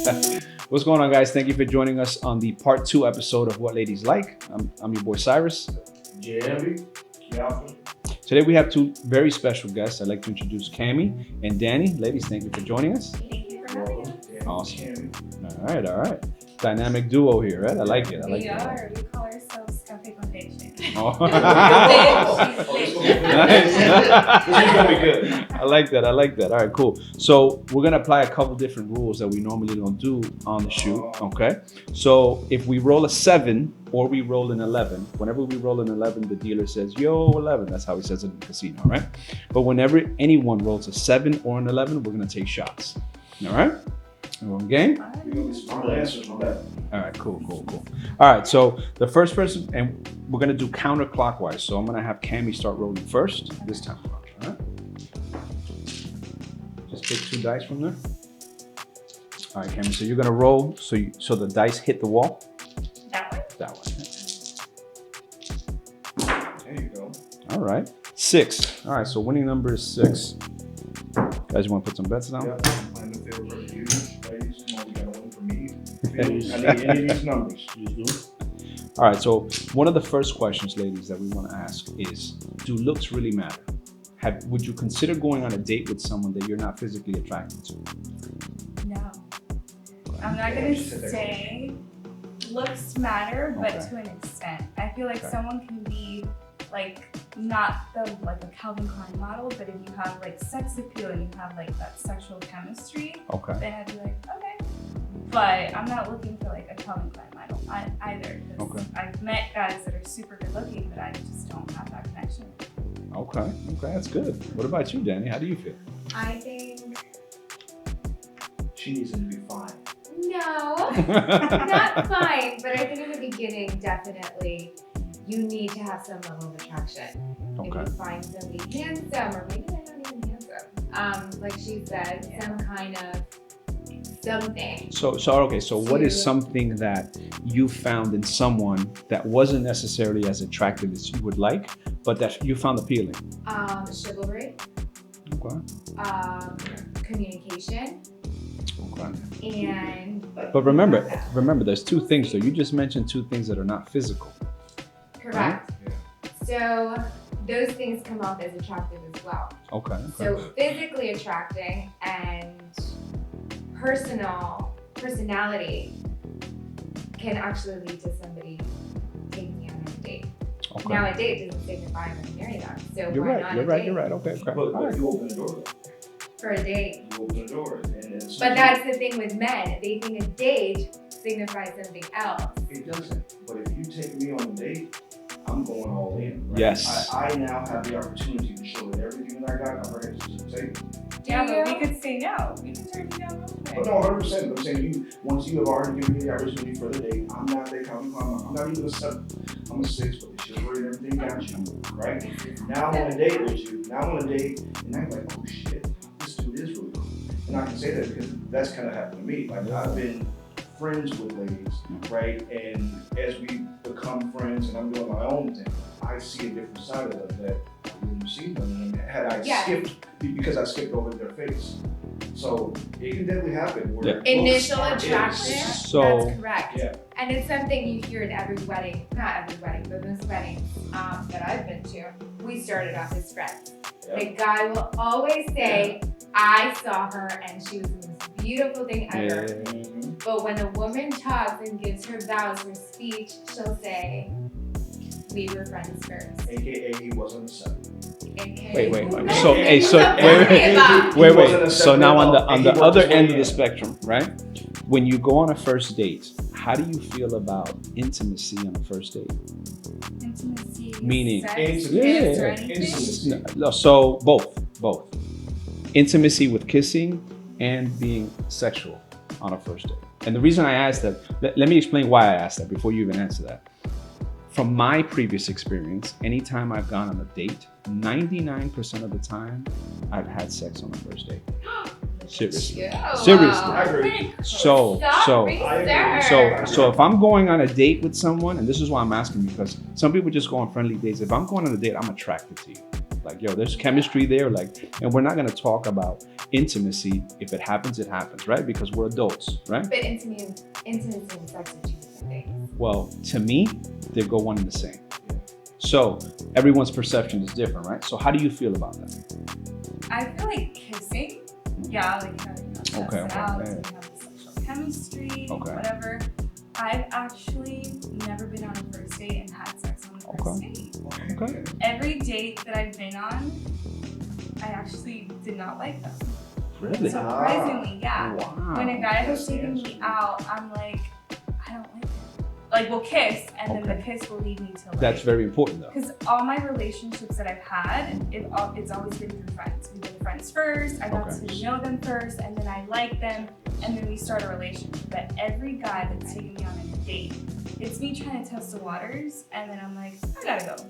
What's going on, guys? Thank you for joining us on the part 2 episode of What Ladies Like. I'm your boy Cyrus. JMB. Alpha. Today we have 2 very special guests. I'd like to introduce Cami and Dani. Ladies, thank you for joining us. Thank you for having us. Awesome. All right. Dynamic duo here, right? I like it. We call ourselves Café con Leche. Oh. Leche. Nice. This is gonna be good. I like that. All right, cool. So we're gonna apply a couple different rules that we normally don't do on the shoot. Okay. So if we roll a 7 or we roll an 11, whenever we roll an 11, the dealer says, "Yo, 11." That's how he says it in the casino, right? But whenever anyone rolls a 7 or an 11, we're gonna take shots. All right. Everyone game? All right, cool. All right, so the first person, and we're gonna do counterclockwise. So I'm gonna have Cami start rolling first this time. All right. Just pick 2 dice from there. All right, Cami. So you're gonna roll. So the dice hit the wall. That one? That one. There you go. All right. 6. All right. So winning number is 6. Guys, you want to put some bets down? Yeah, I'm playing the field for the use. Ladies, come on, we got a win for me. I need any of these numbers. All right. So one of the first questions, ladies, that we want to ask is, do looks really matter? Would you consider going on a date with someone that you're not physically attracted to? No. I'm not going to say looks matter, but Okay. to an extent. I feel like Okay. someone can be like not a Calvin Klein model, but if you have like sex appeal and you have like that sexual chemistry, Okay. then I'd be like, okay. But I'm not looking for like a Calvin Klein model either. 'Cause Okay. I've met guys that are super good looking, but I just don't have that connection. Okay. That's good. What about you, Dani? How do you feel? I think She needs him to be fine. no, not fine, but I think in the beginning, definitely, you need to have some level of attraction. Okay. If you find somebody handsome, or maybe they're not even handsome, like she said, some kind of something. So what is something that you found in someone that wasn't necessarily as attractive as you would like, but that you found appealing? Chivalry, Okay. communication, Okay. and But remember, there's 2 things. So you just mentioned 2 things that are not physical. correct. So those things come off as attractive as well. Okay. So physically attracting and personality can actually lead to somebody taking you on a date. Okay. Now a date doesn't signify I'm going to marry them. So You're why right. not You're a right. date You're right. Okay. But All right. you open the door though. for a date? You open the door. And it's But that's the thing with men. They think a date signifies something else. It doesn't. But if you take me on a date, I'm going all in. Right? Yes. I now have the opportunity to show that everything that I got, I'm ready to take. Yeah, Do but we you? could say no. We could turn you down real But quick. no, 100%. I'm saying once you have already given me the opportunity for the date, I'm not that Calvin Klein. I'm not even a 7. I'm a 6, but the chivalry and everything got you, right? Now I'm on a date with you. Now I'm on a date, and I'm like, oh shit, this dude is really cool. And I can say that because that's kind of happened to me. Like I've been friends with ladies, right? And as we become friends and I'm doing my own thing, I see a different side of them that I wouldn't see them had I Yeah. skipped, because I skipped over their face. So it can definitely happen. Where looks Initial aren't attraction, it. So- that's correct. Yeah. And it's something you hear at every wedding, not every wedding, but most weddings that I've been to, we started off as friends. Yeah. The guy will always say, I saw her and she was the most beautiful thing ever. Mhm. But when a woman talks and gives her vows, her speech, she'll say, we were friends first. AKA he wasn't a 7. AKA, Wait. who So, knows? hey, so What are you talking about? He wasn't a So now on the 7 at all. other He worked end his of way the in. spectrum, right? When you go on a first date, how do you feel about intimacy on a first date? Intimacy. Meaning- sex, Intimacy. kiss, or Yeah. anything. Intimacy. No, so both. Intimacy with kissing and being sexual on a first date. And the reason I asked that, let me explain why I asked that before you even answer that. From my previous experience, anytime I've gone on a date, 99% of the time, I've had sex on the first date. Seriously. Yo, Seriously. I agree. So if I'm going on a date with someone, and this is why I'm asking, because some people just go on friendly dates. If I'm going on a date, I'm attracted to you. Like, yo, there's chemistry there. Like, and we're not gonna talk about intimacy, if it happens, it happens, right? Because we're adults, right? But intimacy and sex are two different things. Well, to me, they go one and the same. So everyone's perception is different, right? So how do you feel about that? I feel like kissing, yeah, like you know, test it out, so you have the sexual chemistry, whatever. I've actually never been on a first date and had sex on the first date. Okay. Every date that I've been on, I actually did not like them. Really? Surprisingly, yeah. Wow. When a guy has taken me out, I'm like, I don't like it. Like, we'll kiss, and then the kiss will lead me to like... That's very important, though. Because all my relationships that I've had, it's always been through friends. We've been friends first, I got to know them first, and then I like them, and then we start a relationship. But every guy that's taken me on a date, it's me trying to test the waters, and then I'm like, I gotta go.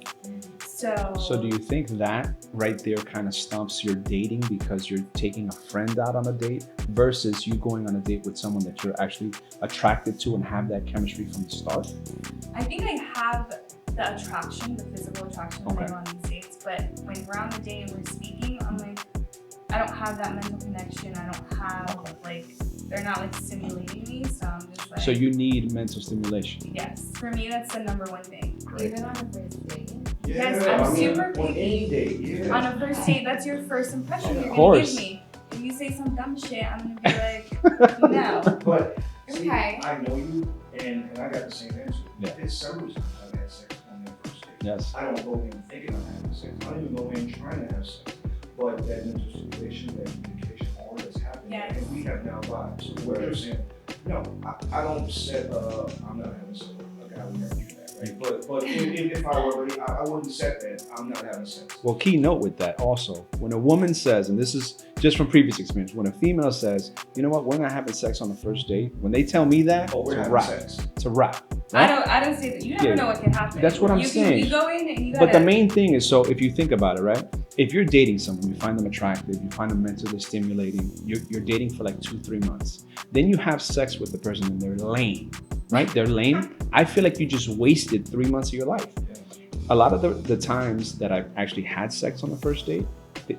So do you think that right there kind of stumps your dating because you're taking a friend out on a date versus you going on a date with someone that you're actually attracted to and have that chemistry from the start? I think I have the attraction, the physical attraction when I go on these dates, but when we're on the date and we're speaking, I'm like, I don't have that mental connection. I don't have like, they're not like stimulating me, so I'm just like. So you need mental stimulation. Yes, for me that's the number one thing. Even on a first date. Yes, I'm super picky. On any date, On a first date, that's your first impression you're gonna give me. If you say some dumb shit, I'm gonna be like, no. But see, Okay. I know you, and I got the same answer. Yeah. There's several times I've had sex on their first date. Yes. I don't go in thinking I'm having sex. I don't even go in trying to have sex. But that mental stimulation, that communication, all that's happening, and we have now vibes. So what you're saying, no, I don't set, I'm not having sex. Okay, I would never do that, right? But if I were ready, I wouldn't set that, I'm not having sex. Well, key note with that also, when a woman says, and this is just from previous experience, when a female says, you know what, we're not having sex on the first date, when they tell me that, we're it's a having wrap. sex. It's a wrap. Right? I don't say that. You never know what can happen. That's what I'm saying. You go in and you gotta... But the main thing is, so if you think about it, right? If you're dating someone, you find them attractive, you find them mentally stimulating, you're dating for like 2-3 months. Then you have sex with the person and they're lame, right? They're lame. I feel like you just wasted 3 months of your life. A lot of the times that I've actually had sex on the first date,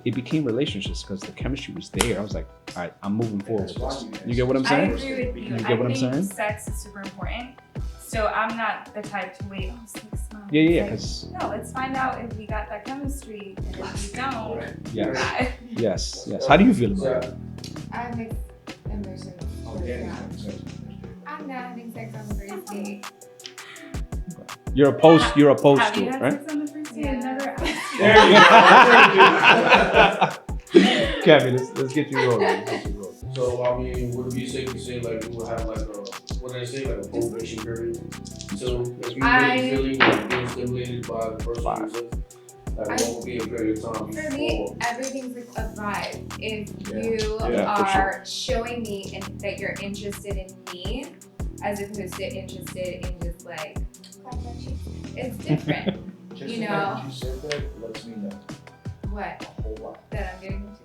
it became relationships because the chemistry was there. I was like, all right, I'm moving forward with this. You get what I'm saying? I agree with you. You get what I'm saying? Sex is super important. So I'm not the type to wait 6 months. Yeah, Like, because no, let's find out if we got that chemistry, and if we don't, yes. How do you feel about it? I have mixed emotions. Yeah. I'm not having sex on the first date. You're opposed Have to you it, had right? sex on the first date? Yeah. I've never asked you. There you go. Kevin, let's get you rolling. So I mean, would it be safe to say like we will have like a what did I say, like a probation period? So if you really feeling like being stimulated by the person who's with, like what would be a period of time For me, before? everything's like a vibe. If you Yeah, for are showing me that you're interested in me, as opposed to interested in just like, it's different. Just You the know. fact that you said that lets me know What? a whole lot. That I'm getting into.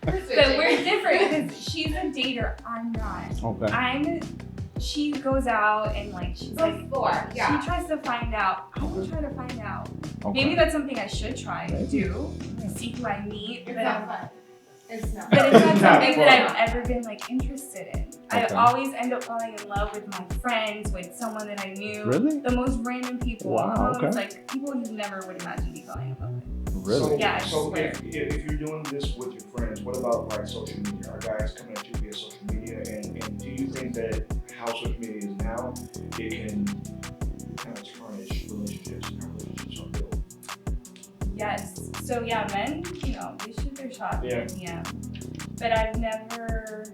But we're different because she's a dater. I'm not. Okay. She goes out and like she's like Before, yeah. she tries to find out. I will try to find out. Okay. Maybe that's something I should try to do. See who I meet. It's But not fun. It's not. But it's not Not something fun. that I've ever been like interested in. I Okay. always end up falling in love with my friends, with someone that I knew. Really? The most random people. Wow, okay. It's like people you never would imagine me falling in love with. Really? So, Yeah, I so swear. if you're doing this with your friends, what about like social media? Are guys coming at you via social media? And do you think that how social media is now, it can kind of tarnish relationships and how relationships are built? Yes. So yeah, men, you know, they shoot their shot Yeah. via DM. But I've never,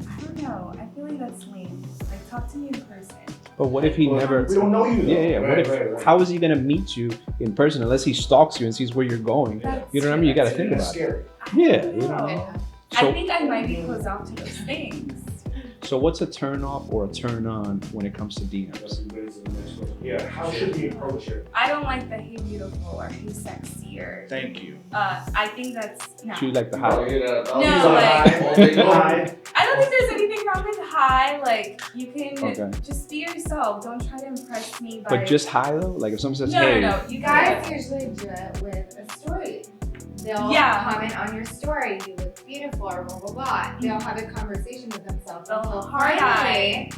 I don't know, I feel like that's lame. Like, talk to me in person. But what if he Well, never? We don't know you though. Yeah. What if? Right. How is he gonna meet you in person unless he stalks you and sees where you're going? That's You know what I mean? You gotta true. think That's about it. scary. Yeah. I don't You know. know. I So, think I might be closed off to those things. so what's a turn off or a turn on when it comes to DMs? to the next question. Yeah, how should we approach it? I don't like the hey beautiful or hey sexy or Thank you. I think that's no. She like the Oh, high. yeah, No, like- all day long. Hi. I don't think there's anything wrong with hi. Like you can Okay. just be yourself. Don't try to impress me by But just high though? Like if someone says no, hey. no, no. You Guys usually do it with a story. They'll Yeah. comment on your story, you look beautiful, or blah, blah, blah. They'll have a conversation with themselves. The little until heart finally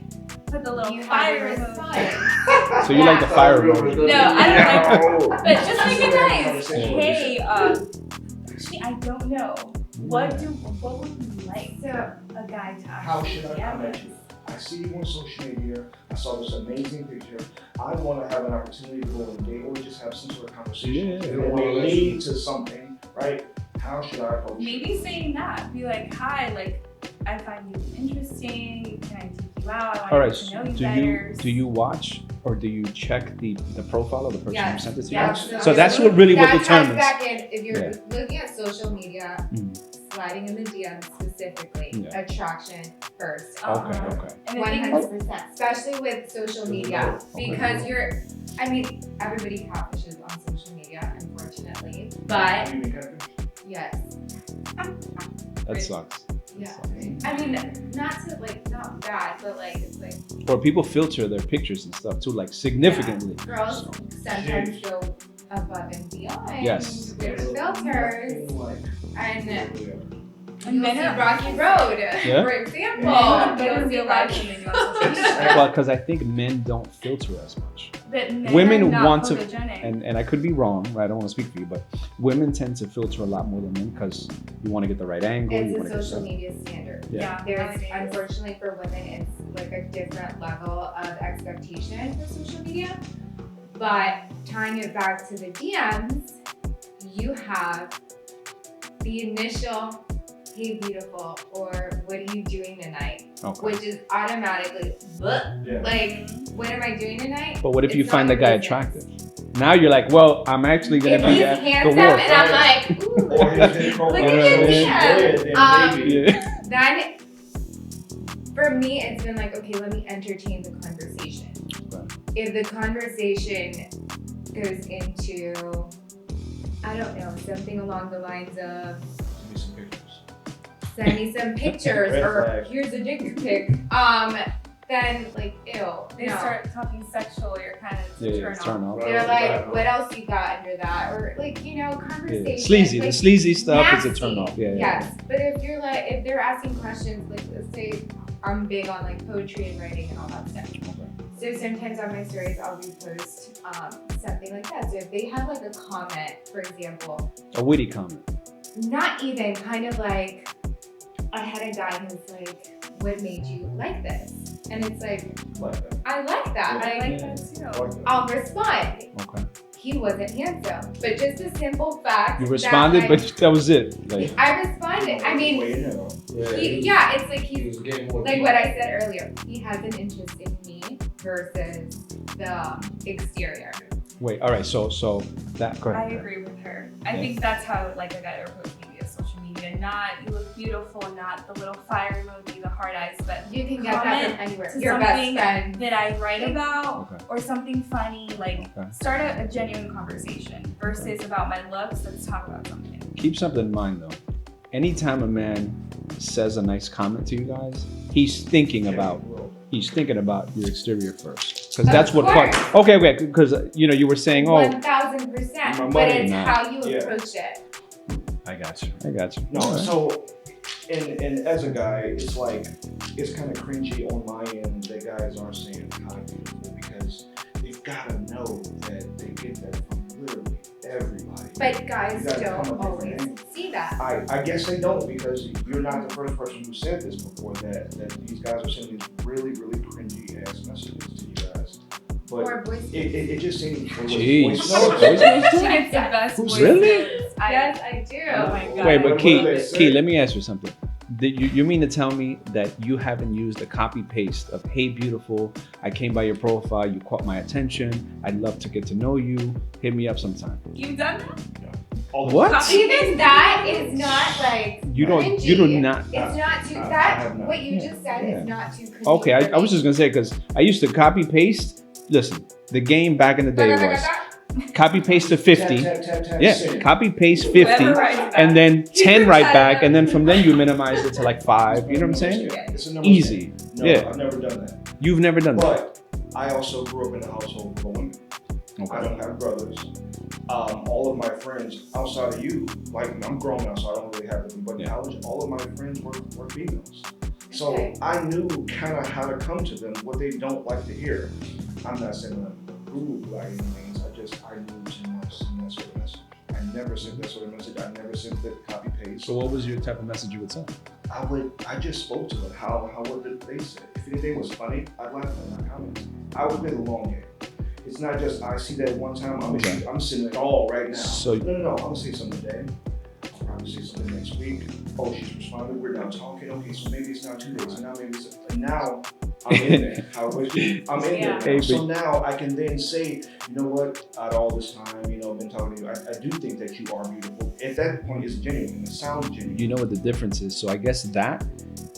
put the little you have fire a emoji. response. So you like the fire No, emoji. No, I don't No. But just make it nice. Conversation. Hey, actually, I don't know. What would you like So, a guy to How actually should I DM come at you? I see you on social media. I saw this amazing picture. I want to have an opportunity to go on a date or just have some sort of conversation. Yeah. And it may lead to something, right? How should I approach it? Maybe saying that. Be like, hi, like, I find you interesting. Can I take you out? I All want right. to get to know you Do better. you watch or do you check the profile of the person Yes. who sent it to Yes. you? So that's what really what that ties determines. back in, if you're Yeah. looking at social media, Mhm. sliding in the DMs specifically, Yeah. attraction first. Okay. Okay. And the thing is, 100%, especially with social media, Okay. because I mean, everybody catfishes on social media, unfortunately, but You mean catfish? yes, That sucks. yeah. I mean, not bad, but like, it's like, Or people filter their pictures and stuff too, like significantly. girls sometimes go above and beyond Yes. with filters, and And you'll men see are- Rocky Road, Yeah. for example. men You'll in see real life Rocky- than they do on social media. Well, because I think men don't filter as much. But men Women are not want to- photogenic. And I could be wrong, right? I don't want to speak for you, but women tend to filter a lot more than men because you want to get the right angle. you It's want a to social get media standard. Yeah. There's, nowadays. unfortunately for women, it's like a different level of expectation for social media. But tying it back to the DMs, you have the initial, hey beautiful, or what are you doing tonight? Okay. Which is automatically, "Bleh." Yeah. like, what am I doing tonight? But what if you It's find not the guy your business. attractive? Now you're like, well, I'm actually gonna If be he's at the handsome wharf. and I'm like, ooh, Or his profile Look at shows his red, then maybe. Yeah. then for me, it's been like, okay, let me entertain the conversation. Okay. If the conversation goes into, I don't know, something along the lines of, Give me some pictures. send me some pictures Red or flag. here's a dick pic, then like, ew, They no. start talking sexual, you're kind of Yeah, turn turn off. off. They're like, what else you got under that? Or like, conversation. Yeah. Sleazy, like, the sleazy stuff is a nasty. turn off. Yeah. Yes, but if you're like, if they're asking questions, like let's say I'm big on like poetry and writing and all that stuff. Okay. So sometimes on my stories I'll repost something like that. So if they have like a comment, for example, A witty comment. not even kind of like, I had a guy who's like, what made you like this? And it's like, Like that. I like that. I like Yeah. that too. Like that. I'll respond. Okay. He wasn't handsome, but just a simple fact. You that, responded, like, but that was it. Like, I responded. I mean, Way in hell. yeah, it's like he he's was getting more like what I said earlier. He has an interest in me versus the exterior. wait. All right. So that. Go I ahead. agree with her. I Yeah. think that's how like a guy approach me via social media. Not you look beautiful, not the little fire emoji, the heart eyes, but You can get that Comment from anywhere. to Your best something friend. that I write about Okay. or something funny. Like Okay. start a genuine conversation versus about my looks. Let's talk about something. Keep something in mind though. Anytime a man says a nice comment to you guys, he's thinking about your exterior first, because Of that's what. course. Okay. Because you were saying, 1000%. My But money. it's Nah. how you Yeah. approach it. I got you. No, All right. so, and as a guy, it's like, it's kind of cringy on my end that guys aren't saying hi beautiful because they've got to know that they get that from literally everybody. But guys You gotta come don't up with always different see that. I guess they don't because you're not the first person who said this before that these guys are sending these really, really cringy ass messages to you guys. But Or voice. it just seems Jeez. voice Voice notes. notes? She gets the best Who's voice really? notes. Yes, I do. Oh my god. Wait, but What Key, do they say? Key, let me ask you something. Did you mean to tell me that you haven't used a copy paste of "Hey beautiful, I came by your profile, you caught my attention, I'd love to get to know you, hit me up sometime." You've done that? All the What? time. Even that is not like You do cringy. not. It's not too I that have not. what you just said Yeah. is not too cringy. Okay, for I was me. just gonna say because I used to copy paste listen, the game back in the day was copy paste to 50. Tap, tap, tap, Yeah, send. copy paste 50, Whoever writes that. and then 10 Keep right your back, time. and then from then you minimize it to like 5. You know what I'm saying? It's a numbers Easy. game. No, Yeah. I've never done that. You've never done that. But I also grew up in a household full of women. I Okay. don't have brothers. All of my friends outside of you, like I'm grown now, so I don't really have them. But in Yeah. college, all of my friends were females. So Okay. I knew kind of how to come to them, what they don't like to hear. I'm not saying I'm rude by any means. I knew to not send that sort of message. I never sent that sort of message. I never sent the copy paste. So what was your type of message you would send? I just spoke to them. How would they say? If anything was funny, I'd laugh at my comments. I would play the long game. It's not just I see that one time, I'm sending it all right now. So- No. I'm gonna say something today. I'll probably say something next week. Oh, she's responded. We're now talking. Okay, so maybe it's not 2 days. And now maybe it's and now I'm in there. I'm in Yeah. there. Now. So now I can then say, you know what? Out of all this time, I've been talking to you. I do think that you are beautiful. At that point, it's genuine. And it sounds genuine. You know what the difference is. So I guess that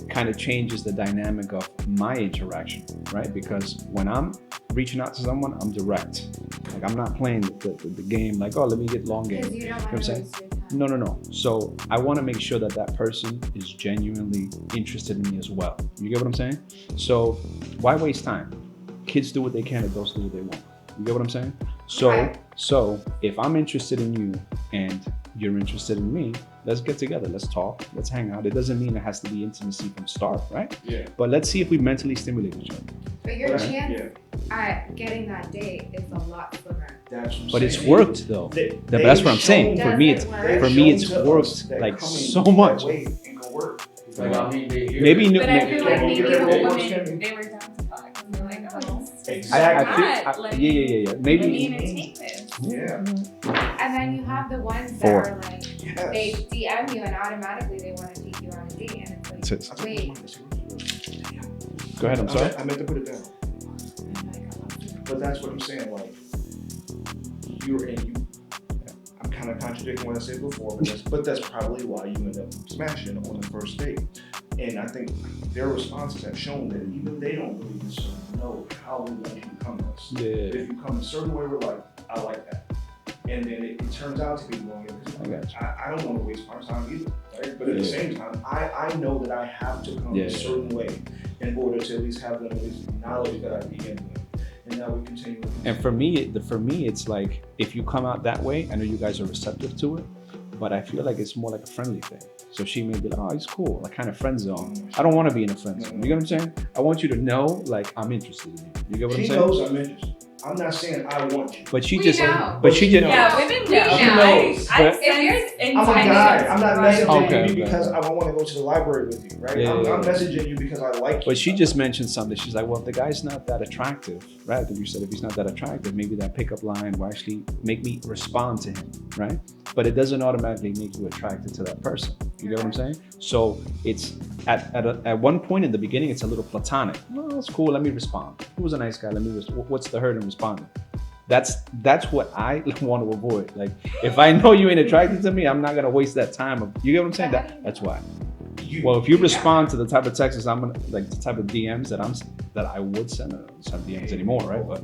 kind of changes the dynamic of my interaction, right? Because when I'm reaching out to someone, I'm direct. Like I'm not playing the game like, oh, let me get long game. Because you don't You know what I'm want to saying? waste your time. No. So I want to make sure that person is genuinely interested in me as well. You get what I'm saying? So why waste time? Kids do what they can, adults do what they want. You get what I'm saying? Okay. So if I'm interested in you and you're interested in me, let's get together, let's talk, let's hang out. It doesn't mean it has to be intimacy from start, right? Yeah. But let's see if we mentally stimulate each other. But your Right. chance Yeah. at getting that date is a lot slimmer. That's what I'm But it's saying. worked though. That's what I'm saying. Does For me, it it's work? for me, it's worked like so much. Wait, ain't gonna work. Like, I mean, they hear Maybe it. new. But I feel like maybe Maybe the they women, they were down to fuck. And they're like, oh, Exactly. Yeah. let Maybe. me entertain this. Yeah. And then you have the ones that Four. are like, Yes. they DM you and automatically they want to take you on a date. And That's it's it. like, wait. Go ahead. I'm sorry. I meant to put it down. But that's what I'm saying. Like, I'm kind of contradicting what I said before, but that's probably why you end up smashing on the first date. And I think their responses have shown that even they don't really necessarily know how we want you to come to us. Yeah. If you come a certain way, we're like, I like that. And then it turns out to be wrong. I got you. I don't want to waste my time either, right? But at the same time, I know that I have to come a certain way in order to at least have them at least acknowledge that I begin with. And now we continue. And for me, it's like if you come out that way, I know you guys are receptive to it, but I feel like it's more like a friendly thing. So she may be like, oh, he's cool, like kind of friend zone. I don't want to be in a friend zone. You get what I'm saying? I want you to know, like, I'm interested in you. You get what I'm She saying? knows I'm interested. I'm not saying I want you. But she We just, know. but she just, Yeah, women We know. know. I But- sense I'm a guy. I'm not right messaging away. you because I want to go to the library with you, right? I'm messaging you because I like you. But she just mentioned something. She's like, well, if the guy's not that attractive, right? Then you said if he's not that attractive, maybe that pickup line will actually make me respond to him, right? But it doesn't automatically make you attracted to that person. You get what I'm saying? So it's at one point in the beginning, it's a little platonic. Well, that's cool. Let me respond. He was a nice guy. What's the hurt in responding? That's what I want to avoid. Like, if I know you ain't attracted to me, I'm not gonna waste that time. You get what I'm saying? That's why. Well, if you respond to the type of texts I'm gonna, like the type of DMs that I would send, I don't send DMs anymore, right? But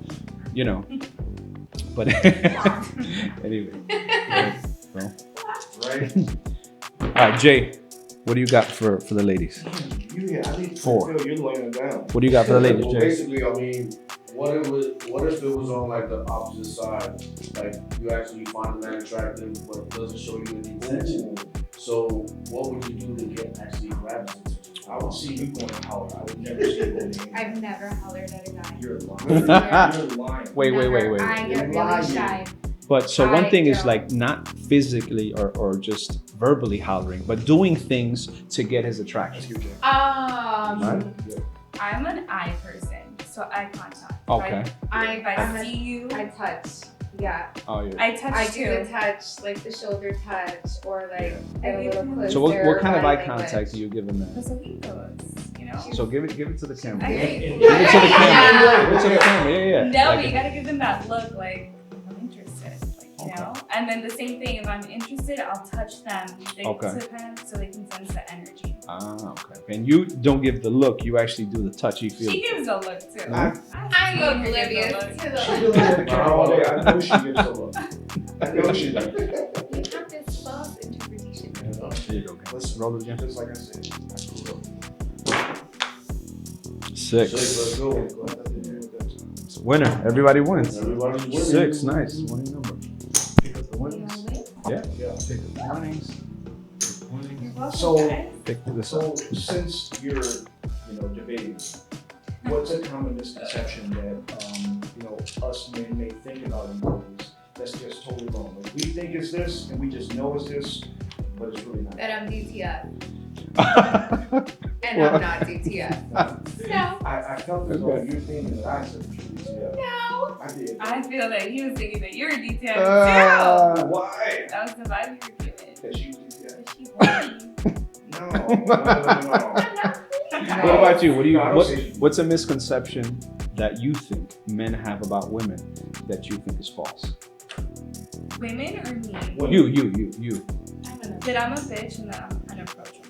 but anyway. So. Right? All right, Jay, what do you got for the ladies? I need to 4. feel you're laying it down. What do you got for the ladies, Well, Jay? basically, I mean, what if it was on like the opposite side? Like you actually find a man attractive, but it doesn't show you any attention. So what would you do to get actually grab his attention? I would see you going to holler. I would never see you going to I've never hollered at a guy. You're lying. You're lying. Wait. Never. I get really Lying. shy. But so one I thing is don't. like not physically or just verbally hollering, but doing things to get his That's attraction. your Jay. Right? I'm an eye person, so eye contact. Okay. If I'm I a- see you, I touch. Yeah. Oh yeah. I touch I too. do the touch, like the shoulder touch, or like Yeah. get a little closer. So what kind of eye body language. contact do you give him then? Besitos, you know. So give it to the camera. Okay. Give it to the camera. Yeah. Give it to the camera. Yeah. No, Like- but you gotta give them that look like I'm interested, like, you know. And then the same thing, if I'm interested, I'll touch them Okay. to kind of so they can sense the energy. Ah, okay. And you don't give the look, you actually do the touchy feel. She gives a look too. Mhm. I'm oblivious to She the. been looking at all day. I know she gives a look. I know she does. You have this false interpretation. There you go, guys. Listen, Roll it again. just like I said, I grew up. 6. Let's go. It's winner. Everybody wins. Everybody's winning. 6. Nice. Winning number. Pick up the You winnings. know what? Yeah. Yeah. Pick up the winnings. You're welcome, So- guys. Pick this So up. since you're, debating, what's a common misconception that, us men may think about employees that's just totally wrong? Like we think it's this and we just know it's this, but it's really not. That I'm DTF. Okay. And Well- I'm not DTF. No. I felt as though you're thinking that I said the truth. Yeah. No. I did. I feel that he was thinking that you were detailed too. Why? That was the vibe you were giving. That she was yeah. But she wasn't. No. What about you? What do you? No, I don't What, see- what's a misconception that you think men have about women that you think is false? Women or me? Women. You. That I'm a bitch and that I'm unapproachable.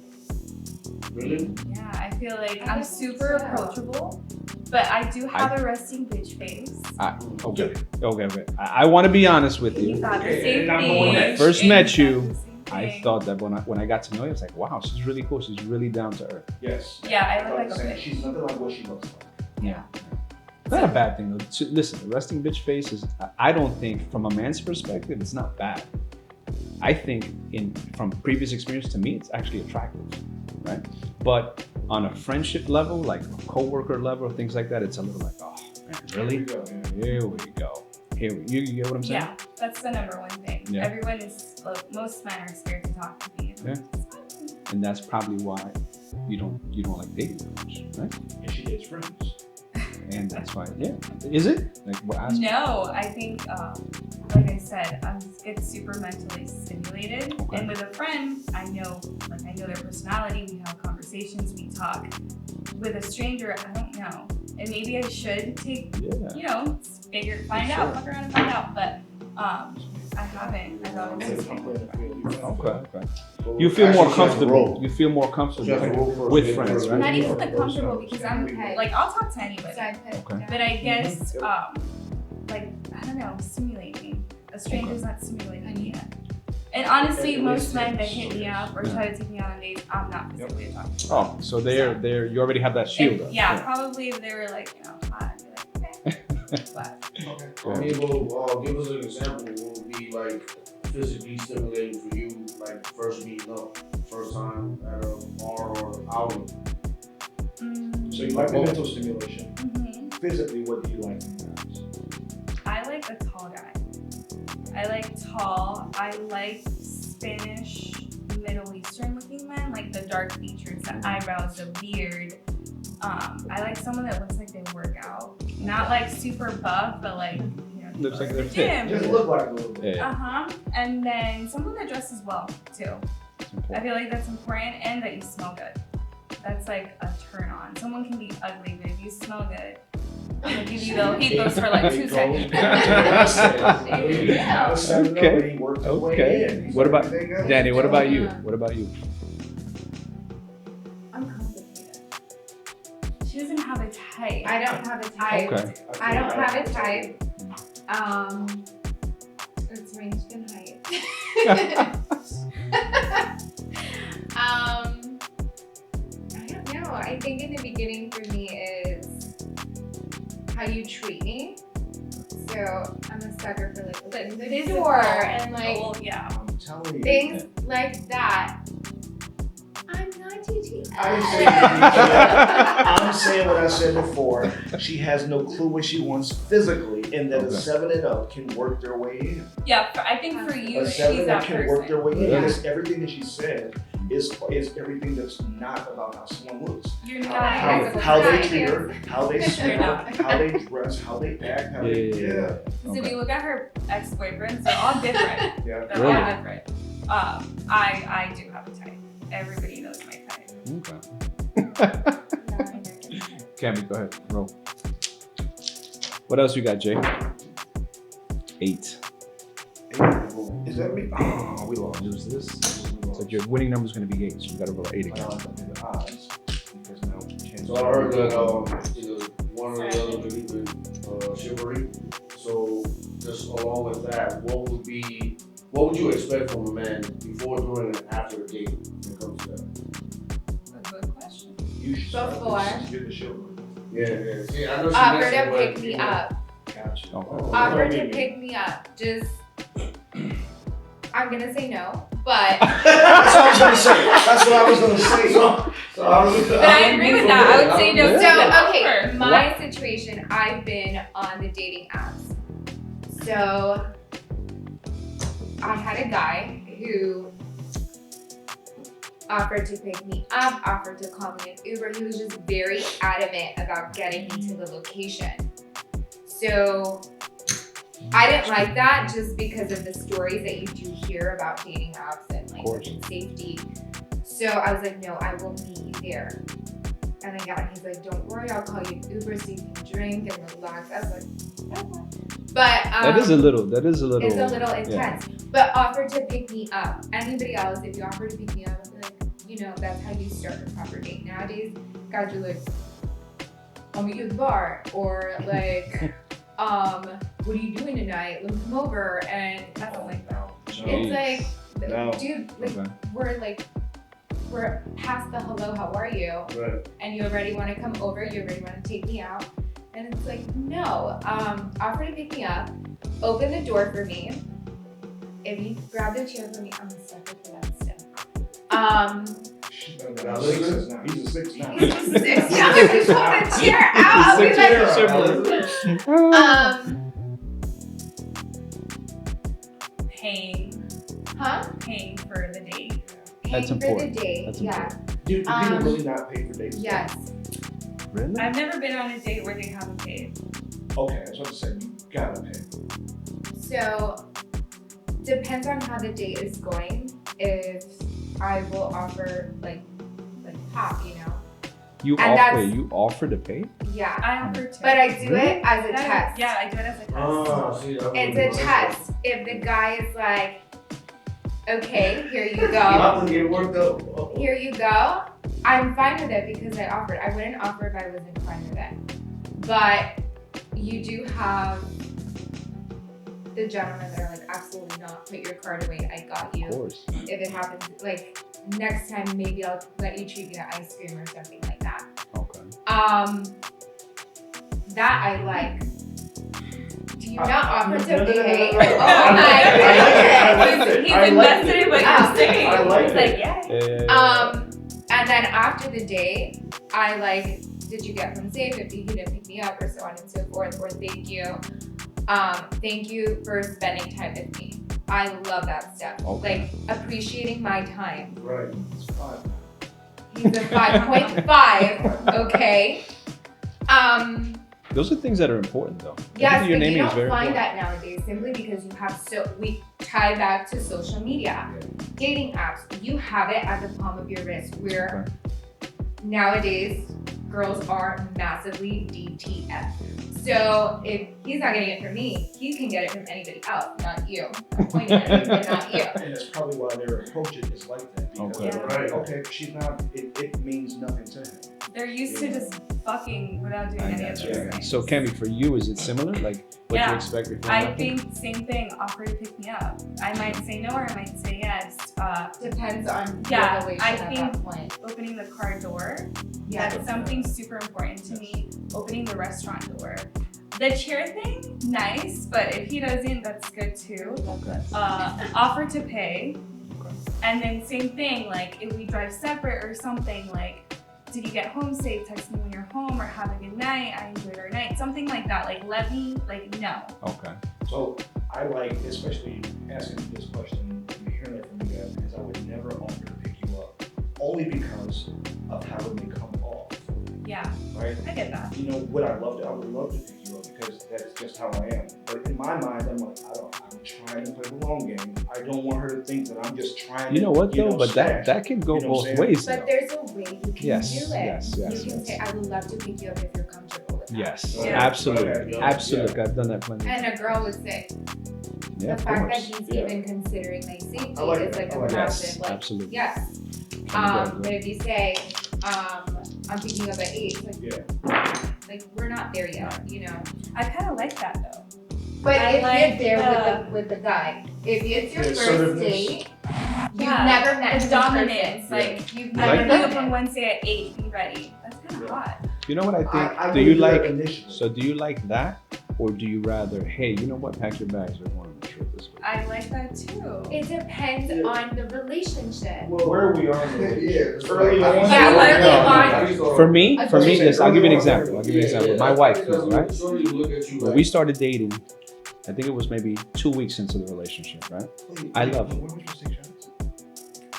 Really? Yeah, I feel like I I'm think super so. approachable, but I do have a resting bitch face. Okay. I want to be honest with You you. thought the Okay, same and I'm thing. going When I next. first and met you you, thought the same I thing. thought that when I got to know you, I was like, wow, she's really cool. She's really down to earth. Yes. Yeah, I look like a Saying bitch. she's nothing like what she looks like. Yeah. Not a bad thing though. Listen, the resting bitch face is. I don't think, from a man's perspective, it's not bad. I think, from previous experience, to me, it's actually attractive, right? But on a friendship level, like a coworker level, things like that, it's a little like, oh man, really? Here we go, man. Here we go. You get what I'm saying? Yeah, that's the number one thing. Yeah. Everyone is, most men are scared to talk to me. Yeah. And that's probably why you don't like dating much, right? And she gets friends. And that's why, yeah. Is it? Like, what? Ask No, I think, like I said, I get super mentally stimulated. Okay. And with a friend, I know their personality. We have conversations, we talk. With a stranger, I don't know. And maybe I should take, Yeah. find For out, sure. fuck around and find out. But I haven't. I've always been single. Okay. You feel more comfortable. You feel more comfortable She has to roll first. with friends, right? Not even the comfortable because I'm Okay. like I'll talk to anybody. Side pick. Okay. But I guess like I don't know, stimulating. A stranger's not stimulating me yet. And honestly, most men that hit me up or try to take me out on dates, I'm not physically attracted. Oh, so they're you already have that shield up. Yeah, probably if they were like, hot, I'd be like, okay. But I mean, well, give us an example. What would be like physically stimulating for you, like first meeting up, first time at a bar or outing? So you like the mental stimulation. mhm. Physically, what do you like in guys? I like a tall guy. I like tall. I like Spanish, Middle Eastern looking men, like the dark features, the eyebrows, the beard. I like someone that looks like they work out. Not like super buff, but like, Looks like go they're to the fit. gym. Just look like a little bit. Yeah. And then someone that dresses well too. It's I important. feel like that's important, and that you smell good. That's like a turn on. Someone can be ugly, but if you smell good, I'm gonna give you the heat those for like 2 seconds. Okay. What about Danny? What about you? What about you? I'm complicated. She doesn't have a type. I don't have a type. Okay. I don't have a type. It's ranged in height. I don't know. I think in the beginning for me is how you treat me. So I'm a sucker for like opening the Physical door and like well, yeah. I'm telling you. things like that. I'm not TTF. I'm saying what I said before. She has no clue what she wants physically, and that a Okay. 7 and up can work their way in. Yeah, I think for you, A she's 7 and up that can work their person. way in. Yeah. Because everything that she said is everything that's not about how someone looks. You're not How they Yes. treat her, how they smell, not. how they dress, how they act, how they Yeah. So if you look at her ex-boyfriends, they're all different. yeah. They're Really? all different. I do have a type. Everybody knows my type. Okay. Cami, go ahead. Roll. What else you got, Jay? 8. Oh. Is that me? Oh, we lost. Use this. We lost. So your winning number is going to be 8, so you got to roll an 8 I again. like to do the odds because now we can't. So I heard that either one or the other could even chivalry. So just along with that, what would you expect from a man before, during, and after the date when it comes to that? A good question. You should start Before. this. You're the chivalry. Yeah. See, I know she Offer mentioned, to but, pick me you know, up. Gotcha. Okay. Offer to pick me up. Just, I'm gonna say no, but. That's what I was gonna say. That's what I was gonna say. So I was, But I agree with that. I would say no Yeah. to So, the okay, offer. my situation, I've been on the dating apps. So, I had a guy who offered to pick me up, offered to call me an Uber. He was just very adamant about getting me to the location. So, I didn't like that just because of the stories that you do hear about dating apps and like women's safety. So I was like, no, I will meet you there. And then he's like, don't worry, I'll call you an Uber so you can drink and relax. I was like, okay. But That is a little. it's a little yeah. intense. But offer to pick me up. Anybody else, if you offer to pick me up, I'll be like, you know, that's how you start a proper date. Nowadays, guys are like, I'll meet you at the bar, or like, what are you doing tonight? Let's come over. And I don't like that. it's like, No. dude, like Okay. we're past the hello, how are you? right. And you already want to come over, you already want to take me out. And it's like, no, offer to pick me up, open the door for me. If you grab the chair for me, I'm a sucker for that stuff. He's a 6 now. He's just 6 now. If you pull the chair out, I'll be like, Paying for the date. That's paying for important. the date. That's Yeah. Do people really not pay for dates? Yes. Really? I've never been on a date where they haven't paid. Okay, that's what I said. You gotta pay. So, depends on how the date is going. If I will offer like pop, you know. You offer to pay? Yeah. I offer to. But I do Really? it as a test. Yeah, I do it as a test. See, It's a test. If the guy is like, okay, here you go. I'm get worked up. Here you go. I'm fine with it because I offered. I wouldn't offer if I wasn't fine with it. But you do have the gentlemen that are like, absolutely not, put your card away, I got you. Of course. If it happens, like next time maybe I'll let you treat me to ice cream or something like that. Okay. That I like. Do you not offer to No. pay? I Oh like it. He's I like invested it. in what Ah. you're saying. I like He's it. like, yeah. And then after the date, I like, did you get home safe? If you didn't pick me up, or so on and so forth, or thank you for spending time with me. I love that stuff. Okay. Like appreciating my time. Right. It's 5 now. He's a 5.5, okay? Those are things that are important, though. Yes, I think your but you naming is don't very find important. that nowadays simply because you have we tie back to social media. Dating apps, you have it at the palm of your wrist where nowadays girls are massively DTF. So if he's not getting it from me, he can get it from anybody else, not you. I'm pointing at you, but not you. And that's probably why their approach is like that. Because Okay. they're like, okay, she's not, it means nothing to him. They're used to just fucking without doing any of those things. So, Cami, for you, is it similar? Like, what Yeah. you expect before I happening? think same thing, offer to pick me up. I might say no or I might say yes. Depends on Yeah, your relation I at think- that point. Opening the car door, Yeah. that's something super important to me. Opening the restaurant door. The chair thing, nice, but if he doesn't, that's good too. Okay. Offer to pay. And then same thing, like if we drive separate or something, like, did you get home safe? Text me when you're home, or have a good night. I enjoyed our night. Something like that. Like, let me, like, no. Okay. So I like, especially asking this question, and hearing it from you guys, because I would never offer to pick you up, only because of how it may come off, Yeah, right? I get that. You know, I would love to pick you up because that's just how I am. But in my mind, I'm like, I'm trying to play the long game. I don't want her to think that I'm just trying to, You know what, though? But smash. that can go You know what both I'm saying? ways, But though. there's a way you can Yes, do it. yes, You can yes. say, I would love to pick you up if you're comfortable with with that. Yes, Yeah. absolutely, Yeah. absolutely. I've done that plenty. And a girl would say, Yeah, the of fact that course. he's Yeah. even considering my safety I like is that. like I a like that. massive, like, Absolutely. yes. Absolutely. But if you say, I'm picking up at 8, like, Yeah. like we're not there yet, you know. I kind of like that though. But I if like you're there with the guy, if it's your The first assertiveness. date, you've Yeah. never met The him in dominance, person. like You've I'm never gonna be met up on him. Wednesday at 8. Be ready. That's kind of Yeah. hot. You know what I think? I do you would that like? initially. So do you like that, or do you rather? Hey, you know what? Pack your bags. We're going on a trip this week. I like that too. It depends on the relationship. Well, where we are in the it's early like- on. Yeah, early on. For me, I for me, think this. I'll give you an early example. on. I'll give you an example. My wife, right? Shorty look at you When like, we started dating, I think it was maybe 2 weeks into the relationship, right? I love it. When was your 6 shots?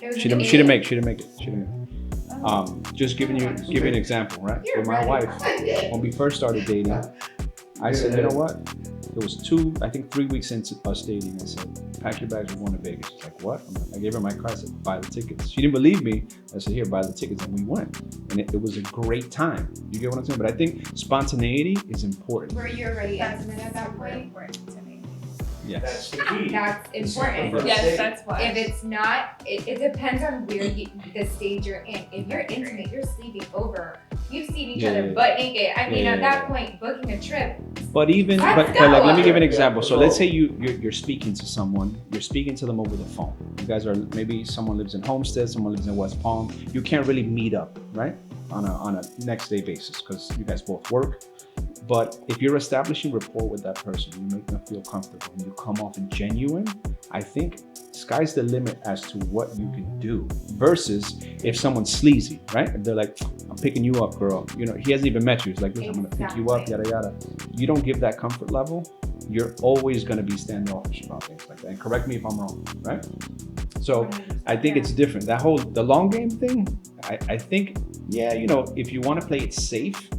It was She an didn't 8. make it. She didn't make it. Just giving you an example, right? You're With my right. wife, when we first started dating, I said, you know what? It was 3 weeks into us dating. I said, pack your bags, we're going to Vegas. She's like, what? I gave her my card. I said, buy the tickets. She didn't believe me. I said, here, buy the tickets. And we went. And it was a great time. You get what I'm saying? But I think spontaneity is important. Were you already That's intimate at that super point? important to me. Yes. That's the key. That's It's important. not the Yes, Say- that's why. If it's not, it depends on where the stage you're in. If you're intimate, you're sleeping over. You've seen each Yeah, other yeah, butt naked. I mean, Yeah, at yeah, that yeah. point, booking a trip. But even, Let's but like, go. let me give an example. So Yeah. let's say you're speaking to someone, you're speaking to them over the phone. You guys are, maybe someone lives in Homestead, someone lives in West Palm. You can't really meet up, right? On a next day basis because you guys both work. But if you're establishing rapport with that person, you make them feel comfortable and you come off genuine, I think sky's the limit as to what you can do versus if someone's sleazy, right? If they're like, I'm picking you up, girl. You know, he hasn't even met you. He's like, listen, I'm gonna pick you up, yada, yada. You don't give that comfort level, you're always gonna be standoffish about things like that. And correct me if I'm wrong, right? So I think it's different. The long game thing, I think, yeah, you know, if you wanna play it safe,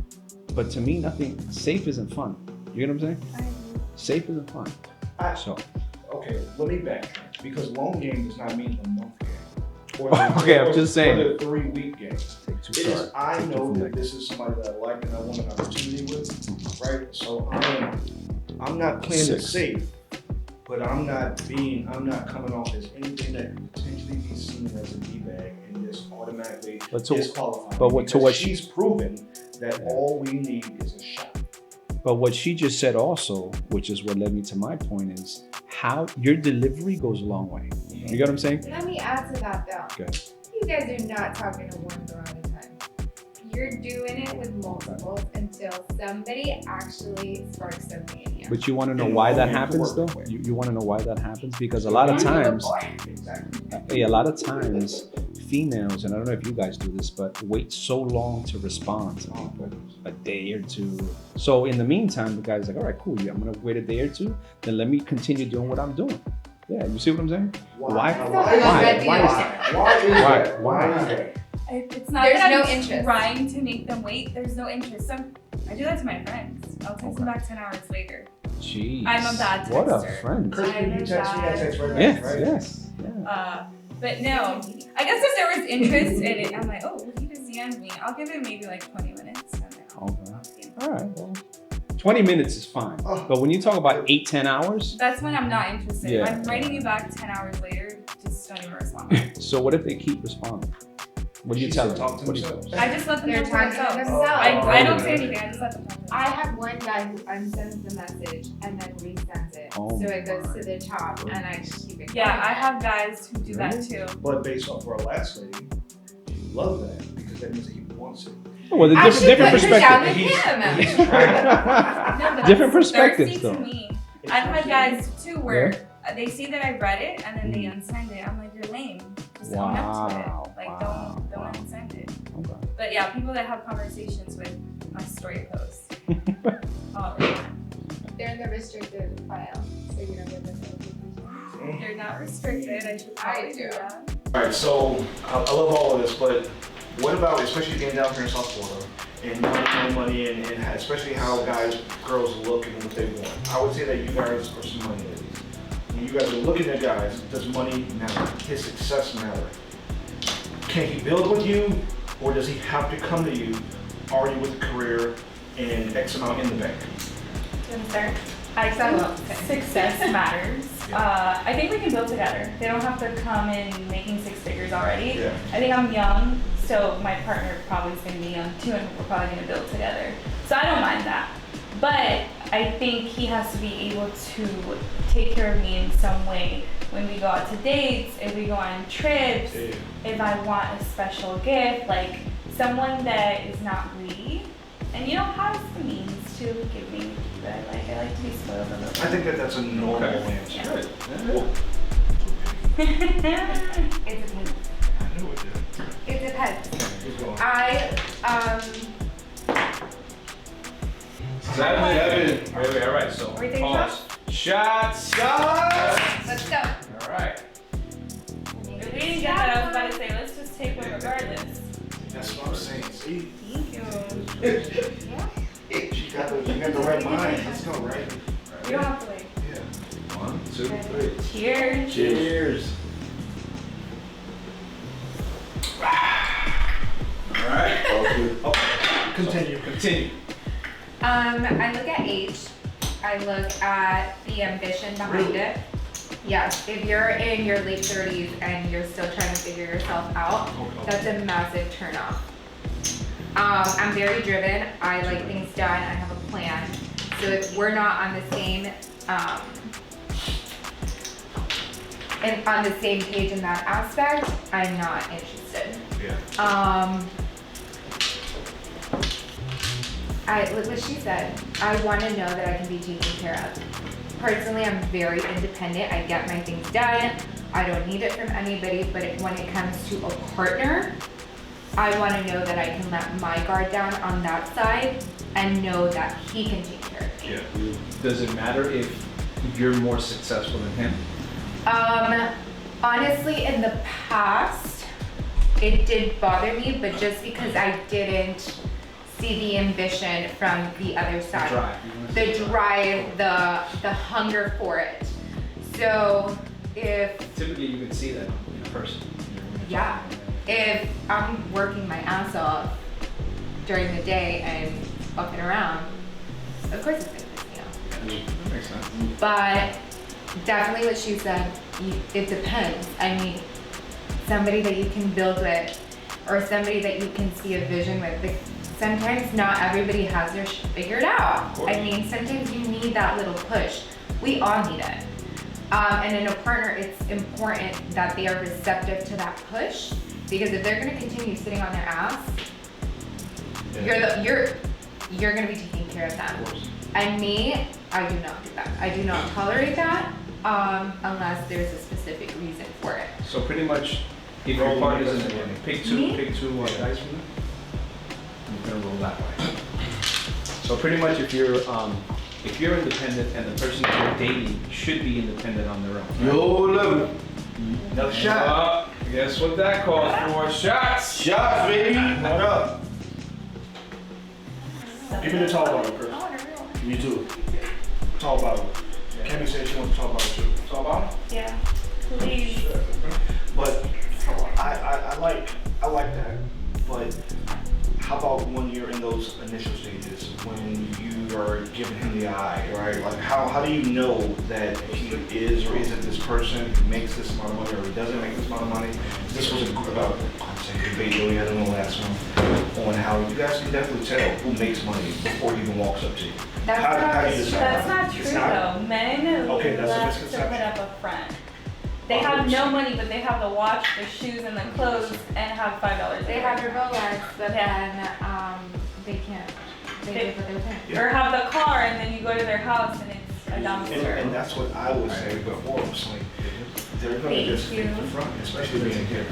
but to me, safe isn't fun. You get what I'm saying? Safe isn't fun. So. Okay, let me backtrack because long game does not mean the month game. Or Okay, I'm just saying. Or the 3-week game. Take two It is, cards. I Take two know from that there. this is somebody that I like and I want an opportunity with, right? So I'm not playing it 6. safe, but I'm not coming off as anything that could potentially be seen as a D-bag and just automatically But to- disqualified. but what- to because what she's proven that all we need is a shot. But what she just said also, which is what led me to my point, is how your delivery goes a long way. You get what I'm saying? Let me add to that though. Okay. You guys are not talking to one girl at a time. You're doing it with multiples until somebody actually sparks something in you. But you want to know And why that long game happens, to though? work with. You want to know why that happens? Because a lot of times, Exactly. a lot of times, females, and I don't know if you guys do this, but wait so long to respond to people, a day or two. So in the meantime, the guy's like, all right, cool, yeah, I'm gonna wait a day or two, then let me continue doing what I'm doing. Yeah, you see what I'm saying? Why? Why? Why is that? Why is that? Why? Why is that? It's not There's that no I'm interest. trying to make them wait. There's no interest. I do that to my friends. I'll text them back 10 hours later. Jeez. I'm a bad What a texter. friend. Chris, I'm you a text me, I text right back, Yes, right? yes. Yeah. But no, I guess if there was interest in it, I'm like, oh, well, he just DM'd me. I'll give it maybe like 20 minutes. And then I'll see him. All right, well, 20 minutes is fine. Oh. But when you talk about 8-10 hours, That's when I'm not interested. Yeah. If I'm writing you back 10 hours later, just don't even respond. so what if they keep responding? What do you tell them? Talk to What do you themselves. I just let them They're talk to talking to themselves. themselves. I don't say anything. I just let them talk to themselves. I have one guy who unsends the message and then resends it. Oh so it goes my to the top and I just keep it Yeah, going. I have guys who do that too. But based off our last lady, she loved that because that means that he wants it. Well, the I should different put her down perspective. with He's- him. No, but Different that's perspectives, thirsty though. to me. I've had guys too where they see that I read it and then they unsend it. I'm like, you're lame. Just own up to Wow, it. Like, wow, don't wow. unsend it. Okay. But yeah, people that have conversations with my story posts. Oh, They're in the restricted file, so you don't get the notification. they're not restricted. I should probably do that. All right, so I love all of this, but what about, especially getting down here in South Florida and you want to know money and especially how girls look and what they want? I would say that you guys are some money ladies. When you guys are looking at guys, does money matter? His success matter? Can he build with you, or does he have to come to you already with a career, and X amount in the bank. Do you want to start? I think success matters. I think we can build together. They don't have to come in making six figures already. Yeah. I think I'm young, so my partner probably is going to be young too, and we're probably going to build together. So I don't mind that. But I think he has to be able to take care of me in some way. When we go out to dates, if we go on trips, if I want a special gift, like someone that is not greedy and has the means to give me what I like. I like to be spoiled a little bit. I think that's a normal answer. Yeah. It depends. I knew it did. It depends. Keep going. Seven. Wait, all right, so Are we taking pause. Shots. Let's go. All right. If we didn't get that, I was about to say, let's just take one regardless. That's what I'm saying. See? Thank you. She got the right mind. Let's go, right? You don't have to wait. Yeah. 1, 2, 3. Cheers. Cheers. All right. Oh, continue. I look at age. I look at the ambition behind it. Yes, if you're in your late 30s and you're still trying to figure yourself out, that's a massive turnoff. I'm very driven. I like things done. I have a plan. So if we're not on the same on the same page in that aspect, I'm not interested. Yeah. Like what she said, I want to know that I can be taken care of. Personally, I'm very independent. I get my things done. I don't need it from anybody, but when it comes to a partner, I want to know that I can let my guard down on that side and know that he can take care of me. Yeah. Does it matter if you're more successful than him? Honestly, in the past, it did bother me, but just because I didn't see the ambition from the other side. The drive, the hunger for it. So if Typically you can see that in a person. Yeah. If I'm working my ass off during the day and fucking around, of course it's gonna piss me off. That makes sense. But definitely what she said, it depends. I mean, somebody that you can build with or somebody that you can see a vision with. Sometimes not everybody has their shit figured out. I mean, sometimes you need that little push. We all need it. And in a partner, it's important that they are receptive to that push, because if they're gonna continue sitting on their ass, you're gonna be taking care of them. And me, I do not do that. I do not tolerate that unless there's a specific reason for it. So pretty much, if your partner's in the pick two guys from them. I'm gonna roll that way. So pretty much, if you're independent and the person that you're dating should be independent on their own. Right? Yo, level. Another shot. Guess what that calls for? Shots. Shots, baby. What up? Give me the tall bottle, Chris. Me too. Tall bottle. Cami said she wants to talk about it too. Tall bottle? Yeah. Please. But I like that. But how about when you're in those initial stages, when you are giving him the eye, right? Like how do you know that he is or isn't this person who makes this amount of money or he doesn't make this amount of money? This was a good debate Joey had in the last one on how you guys can definitely tell who makes money before he even walks up to you. How do you decide? That's not true though. Men Okay, that's a love to misconception. put up a front. They have no money, but they have the watch, the shoes, and the clothes, and have $5. They have your Rolex, but Yeah. then they can't. They live with their parents. Yeah. Or have the car, and then you go to their house, and it's a dumpster. And that's what I was saying before. It's like they're gonna just take the front, especially being here.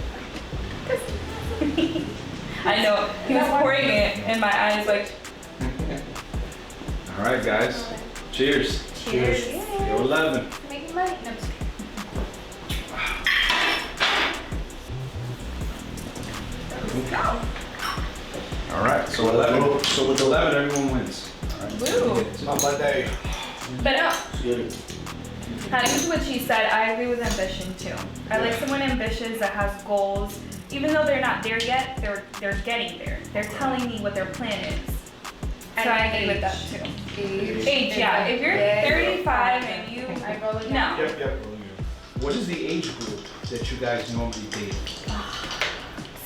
I know. He was pouring it in my eyes, like, All right, guys. Cheers. cheers. Yo, 11. Making money. No, I'm just kidding. All right. So 11. So with 11, everyone wins. All right. Woo. It's not my day. But no, Good. adding to what she said, I agree with ambition too. I like someone ambitious that has goals. Even though they're not there yet, they're getting there. They're telling me what their plan is. So I agree with that too. Age, is yeah. a If you're big 35 factor. and you, I roll it no. down. Yep. What is the age group that you guys normally date?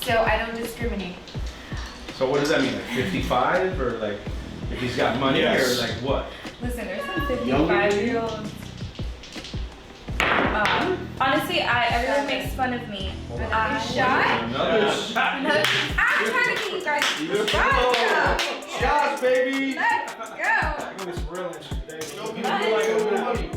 So I don't discriminate. So what does that mean? Like 55 or like if he's got money Yes. or like what? Listen, there's some Younger? 55-year-olds. Honestly, everyone makes fun of me. Another shot? Another shot. I'm trying to get you guys Either shots. Shots, baby. Let's go. I'm gonna be some real interest today. Show me like a little money.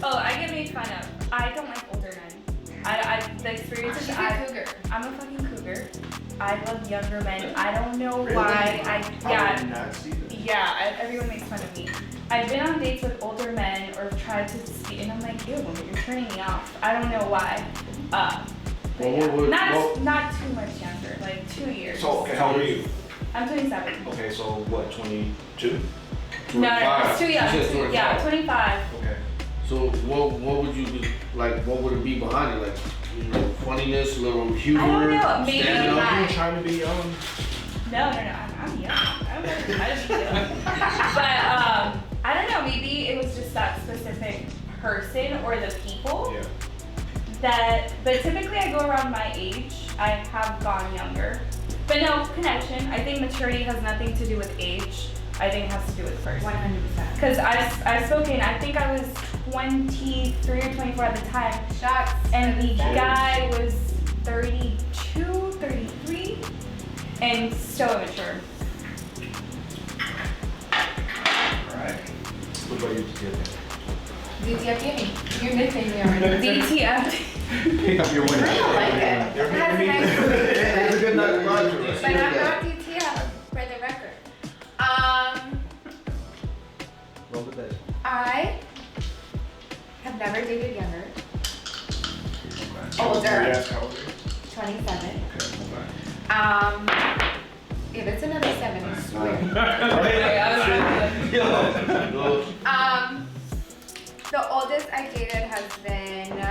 I get made fun of. I don't like older men. The experiences She's a cougar. I'm a fucking cougar. I love younger men. I don't know Really? why. I did not see that. Yeah, everyone makes fun of me. I've been on dates with older men or tried to see, and I'm like, ew, you're turning me off. I don't know why. But Well, yeah, not too much younger, like 2 years. So, okay, how old are you? I'm 27. Okay, so what, 22? No, it's too young. She said 25. Yeah, 25. Okay. So what would you like? What would it be behind it? Like, you know, funniness, a little humor. I don't know, maybe standing not. up? You trying to be young? No, I'm young. I don't know how to be young. But I don't know, maybe it was just that specific person or the people Yeah. but typically I go around my age. I have gone younger. But no, connection. I think maturity has nothing to do with age. I think it has to do with person. 100%. Because I've spoken, I think I was 23 or 24 at the time. Shots. And the guy was 32, 33, and so immature. Alright. What about you, DTF Uni. You're missing me already. DTF. Pick up your winner. I don't like it. They're It has a making nice me- It's a good night of lunch. But I'm not DTF, for the record. Roll the dice. I have never dated younger. Okay. Older. Yes, how old are you? 27. Okay. If it's another 7, I swear. The oldest I dated has been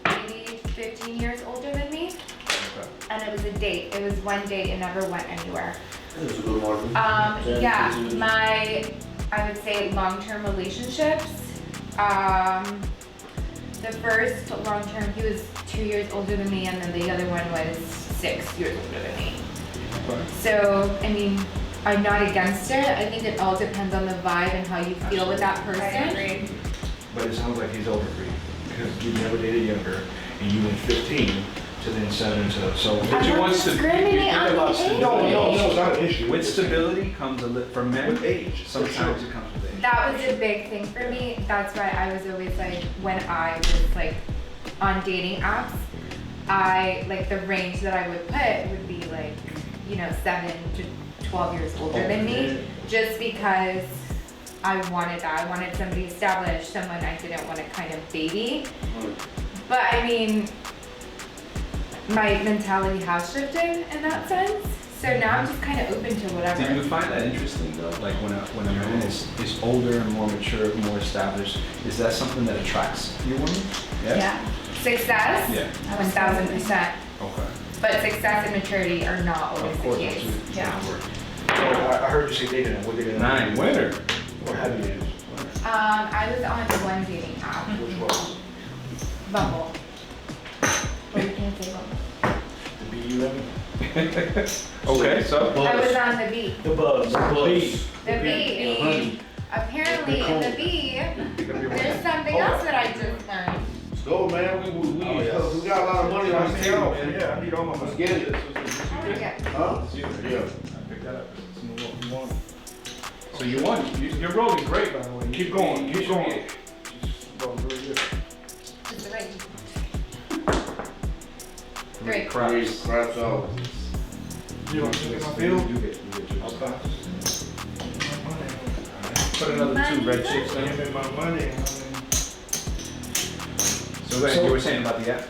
maybe 15 years older than me. And it was a date. It was one date. It never went anywhere. It was a good one. Yeah, I would say long-term relationships. The first long-term, he was 2 years older than me, and then the other one was 6 years older than me. So, I mean, I'm not against it. I think it all depends on the vibe and how you feel with that I person. agree. But it sounds like he's over for you, because you never dated younger, and you went 15 to then 7 to, so. I'm But you not want to discriminating on the age. No, it's not an issue. With stability comes for men. With age, for Sometimes sure. it comes with age. That was a big thing for me. That's why I was always like, when I was like on dating apps, like the range that I would put would be like, 7 to 12 years older than me, just because I wanted that. I wanted somebody established, someone I didn't want to kind of baby. But I mean, my mentality has shifted in that sense. So now I'm just kind of open to whatever. Do you find that interesting though? Like when a man is older and more mature, more established, is that something that attracts you women? Yeah. Success? Yeah. 1000%. Okay. But success and maturity are not always Of course. the case. Yeah. So I heard you say dating, what dating? 9 winner. Or have you dated? I was on one dating app, Which was? Bumble. Or you can't say Bumble. The B-U-M? Okay, so I was on the B. The buzz. Buzz. The B. Honey. Apparently in the B, there's something else that I just learned. Let's go, man. We got a lot of money on the table, man. Yeah, I need all my Let's money. get it. Oh my God. Huh? Yeah. I picked that up. Let's move on. You won. So you won. You're rolling great, by the way. Keep going, keep going. Going really good. It's the right. Three Great. craps. Craps out. You want to take my field? You get yours. Okay. Put another 2 red chips in. Give me my money. So go ahead. You were saying about the app?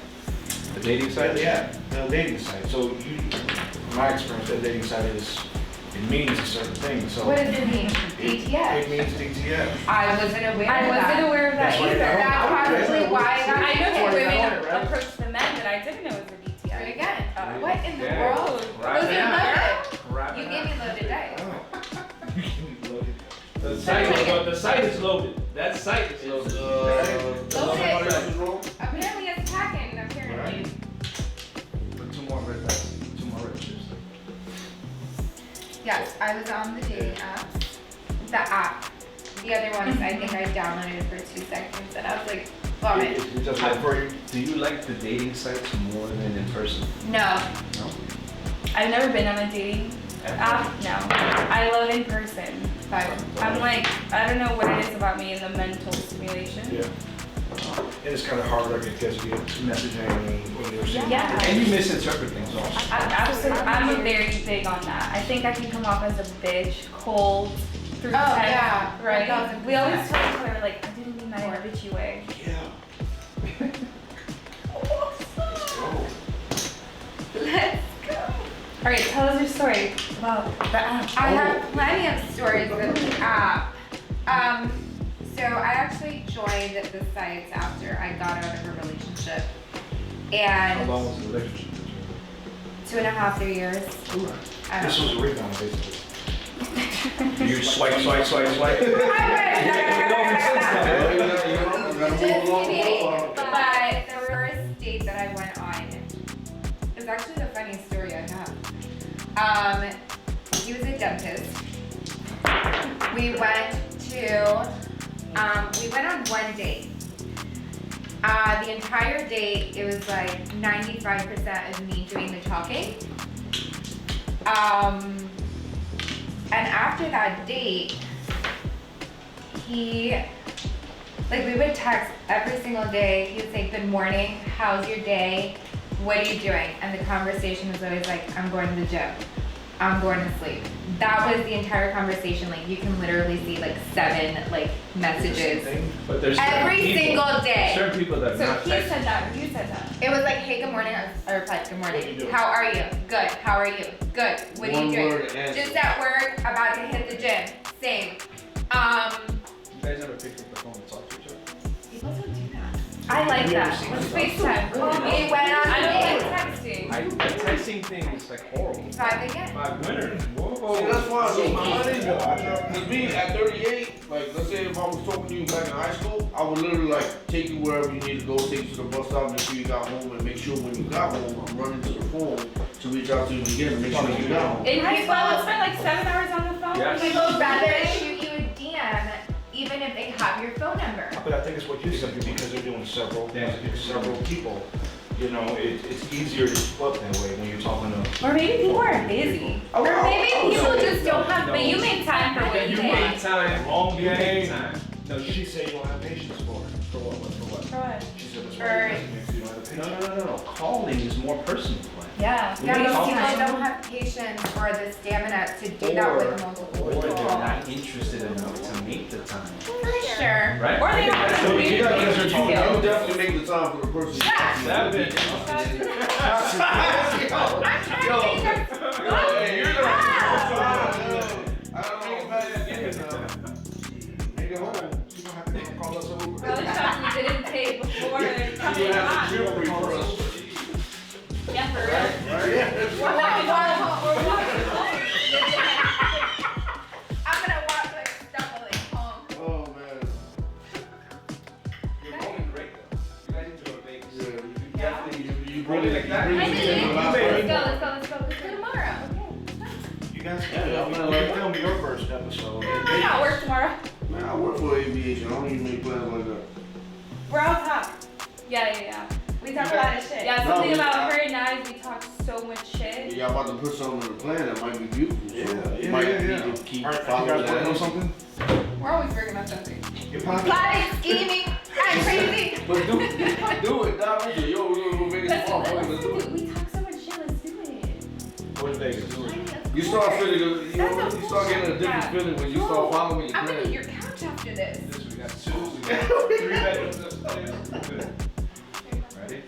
The dating site? Yeah, the dating site. So you, from my experience, that dating site it means a certain thing, so. What does it mean? It DTF? means DTF. I wasn't aware I of that. wasn't aware of that That's why either. you don't- That's probably why I got I know That's that why you women own it, right? approach the men, but I didn't know it was a Very DTI. good. What? What? What in the Yeah. world? Right. Was it Yeah. loaded? Right. You gave me loaded dice. The site is loaded. That site is loaded. Apparently it's packing, apparently. Put 2 more red dice, 2 more red chips. Yes, I was on the dating app. The app. The other ones I think I downloaded for 2 seconds and I was like, love it. It just went for you. Do you like the dating sites more than in person? No. No. I've never been on a dating app. No, I love in person. I'm like, I don't know what it is about me and the mental stimulation. Yeah. And it's kind of harder, I guess, to get messaging when you're seeing. Yeah. And you misinterpret things also. I'm a very big on that. I think I can come off as a bitch, cold, through text, yeah. right? 1000%. We always tell each other like, I didn't mean that in a bitchy way. Yeah. Let's go. All right, tell us your story about the app. I have plenty of stories with the app. So I actually joined the sites after I got out of a relationship. How And long was the relationship? 2.5 years. I This don't was know. a rebound, basically. You swipe. Just kidding. But the first date that I went on is actually the funniest story I have. He was a dentist. We went on one date. The entire date, it was like 95% of me doing the talking. And after that date, we would text every single day. He would say, good morning, how's your day? What are you doing? And the conversation was always like, I'm going to the gym. I'm going to sleep. That was the entire conversation. Like, you can literally see like 7 like messages But there's every certain people- single day. Certain people that So not he text. said that, or you said that. It was like, hey, good morning. I replied, good What you morning. doing? How are you? Good. How are you? Good. What are you One doing? word answer. Just at work, about to hit the gym. Same. You guys ever picked up the phone and talked to each other? People don't do that. I like that. Let's FaceTime. Call me. We went on I a don't date. like texting. The texting thing is like horrible. 5 again. My winner. Whoa. See, that's why I See, don't my money go. Cause me at 38, like let's say if I was talking to you back in high school, I would literally like take you wherever you need to go, take you to the bus stop, make sure you got home, and make sure when you got home, I'm running to the phone to reach out to you again, and make sure you got home. In high school, I would spend like 7 hours on the phone. Yes. Like, People rather shoot you a DM even if they have your phone number. But I think it's what you said, because they're doing several people. You know, it's easier to split that way when you're talking to. Or maybe people are busy. Or maybe people just don't have. But you make time for what you made did. time. Long You made game. time. No, she said you don't have patience for it. For what? For what? For what? She said that's For- why you don't have the patience. No. Calling is more personal. Yeah. We Yeah, need to most talk people to don't have patience or the stamina to do that with multiple Or they're people. not interested enough to make the time. For sure. Right? Or they don't have So the you communication skills. definitely make the time for the person. Yeah. That bitch. I'm trying to think of- Hey, you're the Ah. I don't make it back again now. Make it home. You don't have to call us over. Really shocked you didn't pay before You coming have on. to jewelry for us. Yeah, for real. Right? We're walking home. We're walking home. I'm gonna walk like stumbling home. Oh man. You're going great though. You guys need to go to Vegas. Yeah, Definitely. you bring it like that. I I mean, mean, let's let's go tomorrow. You guys Yeah, I'm can not like- film your first episode. I'm not work tomorrow. Man, I work for aviation. I don't even make plans like that. We're all talk. Yeah. We talk a lot of shit. Yeah, No, something we- about her and I, we talk so much shit. Y'all about to put something in the plan that might be beautiful. So Yeah, you might yeah. need to keep Alright, you following guys that. working on something? We're always working on something. Your podcast? Plotting, scheming, I'm crazy. But do it, dive into it. Yo, we're gonna go make it small. Let's do it. We talk so much shit, let's do it. What Vegas? You start feeling, you start getting a different feeling when you start following your I'm gonna plan. need your couch after this. We got 2, we got 3 bedrooms upstairs. Good. Ready?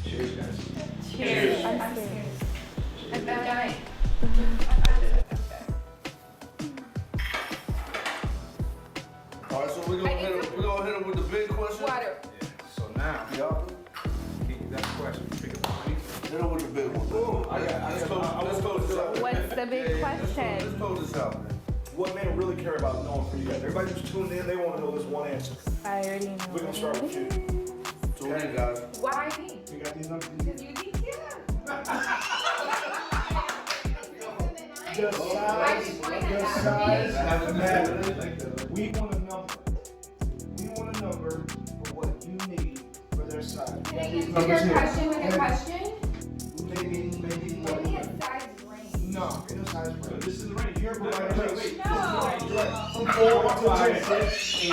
Cheers, guys. Cheers. I'm serious. I'm dying. Alright, so we're gonna hit him with the big question. Water. So now, y'all, that question, pick up the Hit her with the big one. Let's close this out. What's the big Let's question? close this out, man. What men really care about knowing for you guys? Everybody who's tuned in, they want to know this one answer. I already know. We're gonna start with you. Tune in, guys. Why me? You got these numbers? Because you think yeah. The size matters. We want a number. We want a number for what you need for their size. Can I answer your question with a question? Maybe Give me what? a size range. No, in a size range. This is the range. You're providing race. No. From 4 to 10.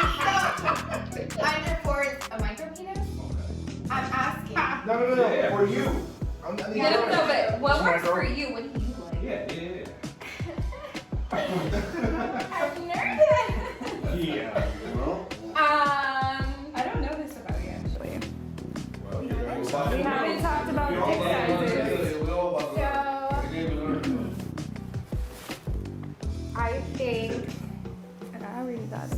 Under 4 is a micro penis? I'm asking. No. Yeah. For you. I'm not No, but what Sorry, works girl. for you? What do you like? Yeah. I'm nervous. Yeah. Well, I don't know this about you actually. well, you're gonna go We haven't talked about We all dick about to sizes. learn today. We all about to learn. So, The game is learning. I think, I already got it.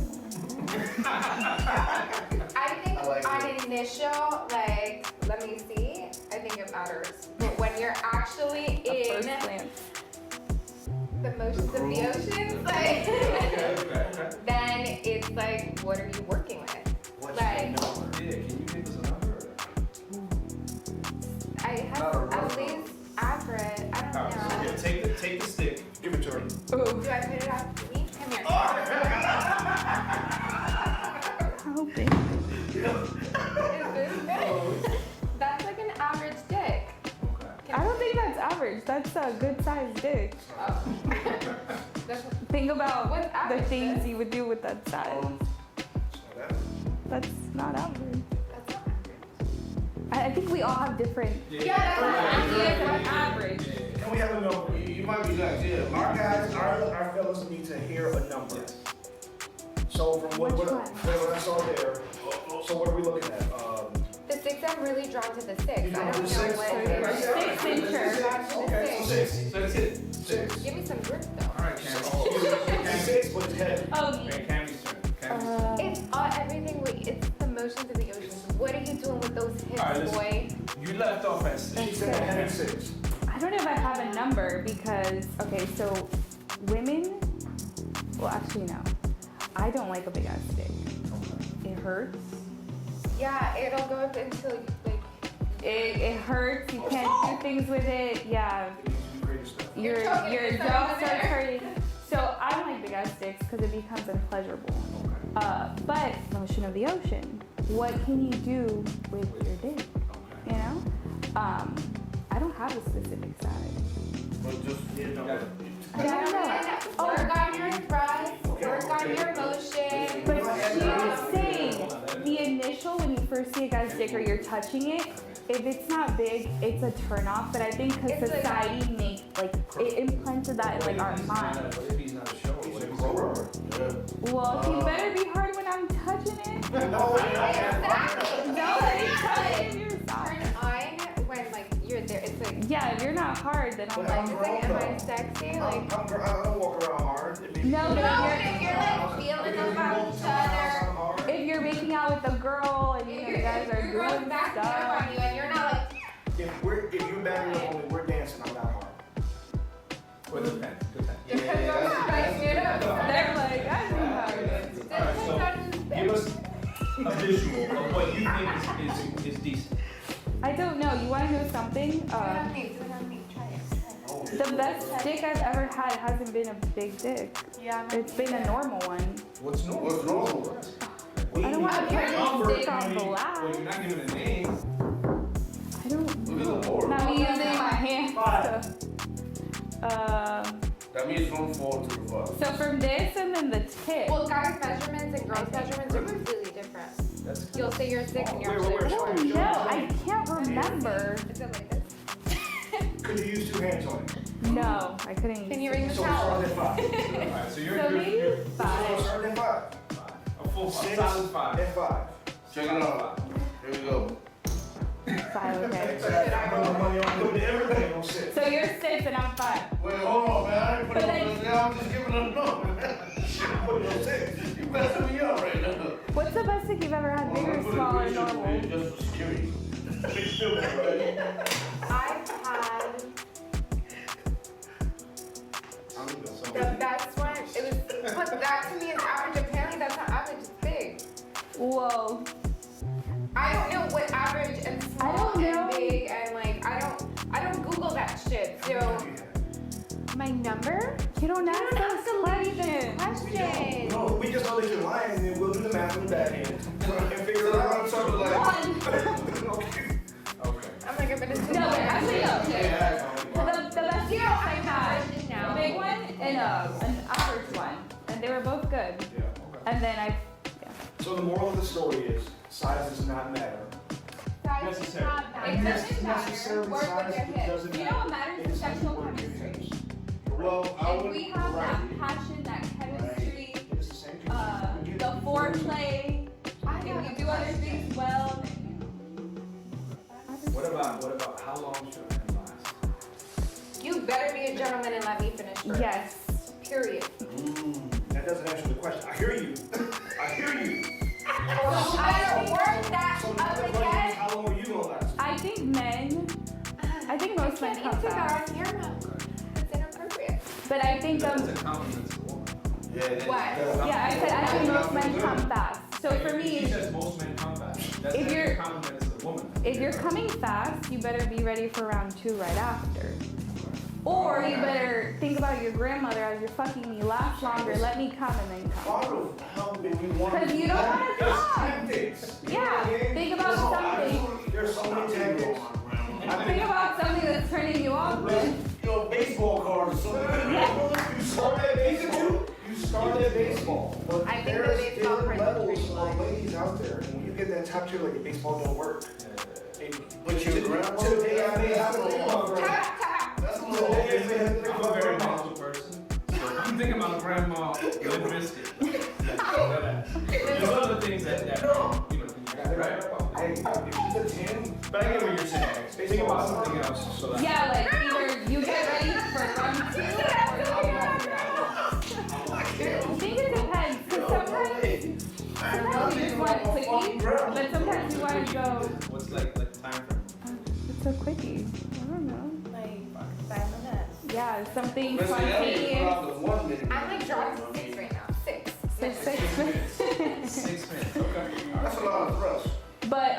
on initial, like, let me see, I think it matters. But when you're actually in First glance. the motions of the ocean, like, then it's like, what are you working with? What's Like, your number? Yeah, can you give us a number? I have at least average, I don't know. Yeah, take the stick. Give it to her. Ooh. Do I put it out to me? Come here. How big? Is this good? That's like an average dick. I don't think that's average. That's a good sized dick. Oh. That's, Think about What's the average, things sis? you would do with that size. That's not average. that's not average. I think we all have different Yeah, that's not ideas of average. average. Can we have a number? You might be like, yeah. Our guys, our fellas need to hear a number. So from what Which one? I saw there, so what are we looking at? The 6, I'm really drawn to the 6. I You don't drawn know to the 6? what Okay. it is. 6 incher. Drawn to the Okay, so 6. 6. So that's it. 6. Give me some grip though. Alright, It's 6, but it's heavy. Oh, Cami's turn. It's all everything. It's the motions of the ocean. What are you doing with those hips, All right, listen. boy? You left off at 6. She said a heavy 6. I don't know if I have a number because, okay, so women, well, actually, no. I don't like a big ass dick. It hurts. Yeah, it'll go up until like It hurts. You can't do things with it. Yeah. Your choking your yourself jaw over starts there. hurting. So I don't like big ass dicks because it becomes unpleasurable. But motion of the ocean. What can you do with your dick? You know? I don't have a specific size. But just, I don't know. work on your thrust, work on your motion. But she's saying the initial when you first see a guy's dick or you're touching it, if it's not big, it's a turn off. But I think because It's like- society it implanted that in like our mind. What if he's not a show? What if he's a yeah. Well, he better be hard when I'm touching it. Exactly. No, it's touching your Turn side. on when like you're there. It's like Yeah, if you're not hard, then I'm But like, I'm it's like, am I grown, sexy? I Like don't walk around hard. no, no, but if you're like feeling about each other. if you're making out with a girl and you guys are your girl's doing backing up stuff. on you and you're not like If you're banging up on me, we're dancing, I'm not hard. Well, it depends. because you're not backing it up. They're like, I know how Give us a visual of what you think is decent. I don't know. You want to know something? Do it on me, try it. The best dick I've ever had hasn't been a big dick. Yeah. It's been a normal one. What's normal? What's wrong? I don't want to put Number, this dick on well, blast. you're not giving a name. I don't Look at know. the board. Now me using my hands. That means from 4 to the 5. So from this and then the tip. Well, guys' measurements and girls' measurements are completely different. You'll say you're 6 and you're Wait, actually I wait, don't know. I can't remember. Is it like this? Could you use 2 hands on it? No, I couldn't. Can you use ring the So towel? we're starting at 5. Alright, so it. So maybe So 5. we're starting at 5. a full 6 solid 5. and 5. Check it out. Here we go. 5, okay. I put my money on doing everything on 6. So you're 6 and I'm 5. Wait, hold on, man. I ain't put But it on there. I'm just giving it a number. Put it on 6. You messing me up right now. What's the best dick you've ever had? Big or small or normal? Just for security. It's still there, right? I've I don't know what average and small I don't know. and big and like I don't Google that shit. So my number? You don't You ask don't have those to leave this questions. question. No, we just know that you're lying, and then we'll do the math in the back end and figure it out. So One. okay. Okay. I'm like, but it's too No, much. actually, Yeah. The best Zero, I I had, have it a now. big one and an average one, and they were both good. Yeah. Okay. And then I, So the moral of the story is size does not matter. Size does not It matter. doesn't matter. Necessarily Work with size your hips. doesn't You know matter. what matters It is is sexual important to chemistry. finish. Well, I If would. we have that right. passion, that chemistry, It's the same thing. the foreplay, I if have you a do other question. things well, What about how long should a man last? You better be a gentleman and let me finish first. yes. Period. That doesn't answer the question. I hear you. I hear you. I better work that So up now the question is, again. how long are you gonna last? I think most men come answer that fast. on camera. It's inappropriate. But I think That's a compliment to a woman. Yeah, it is. What? yeah, I said I think most men come fast. So for She me, says most men come fast. That's If a you're- compliment to the woman. if you're coming fast, you better be ready for round 2 right after. Or you better think about your grandmother as you're fucking me, last longer, let me come and then come. How the hell do we want to 'Cause you do don't that? wanna There's talk. tactics. You know Yeah, what I mean? think about No, something. absolutely. There's so many tactics. Think about something that's turning you off. You know, baseball cards. So You started at baseball. You started at baseball. But I think the there's baseball different card is levels pretty of ladies out there. And when you get that top tier, like baseball don't work. But your grandma. Today I may have to think about grandma. That's a little. Today I may have to think I'm a about very grandma. mental person. So I'm thinking about grandma with biscuit. There's other things that right? Hey, if she's a 10, But I get what you're saying. Think about something else so that. Yeah, like either you get ready for round 2 or you I think it depends, because sometimes you just want it quickie, but sometimes you want to go, What's like time frame? it's a quickie, I don't know. Like 5 minutes. Yeah, something Listen, that ain't spontaneous. problem, 1 minute. I'm like drawing 6 right now. 6. 6 minutes. 6 minutes. Okay. That's a lot of thrust. But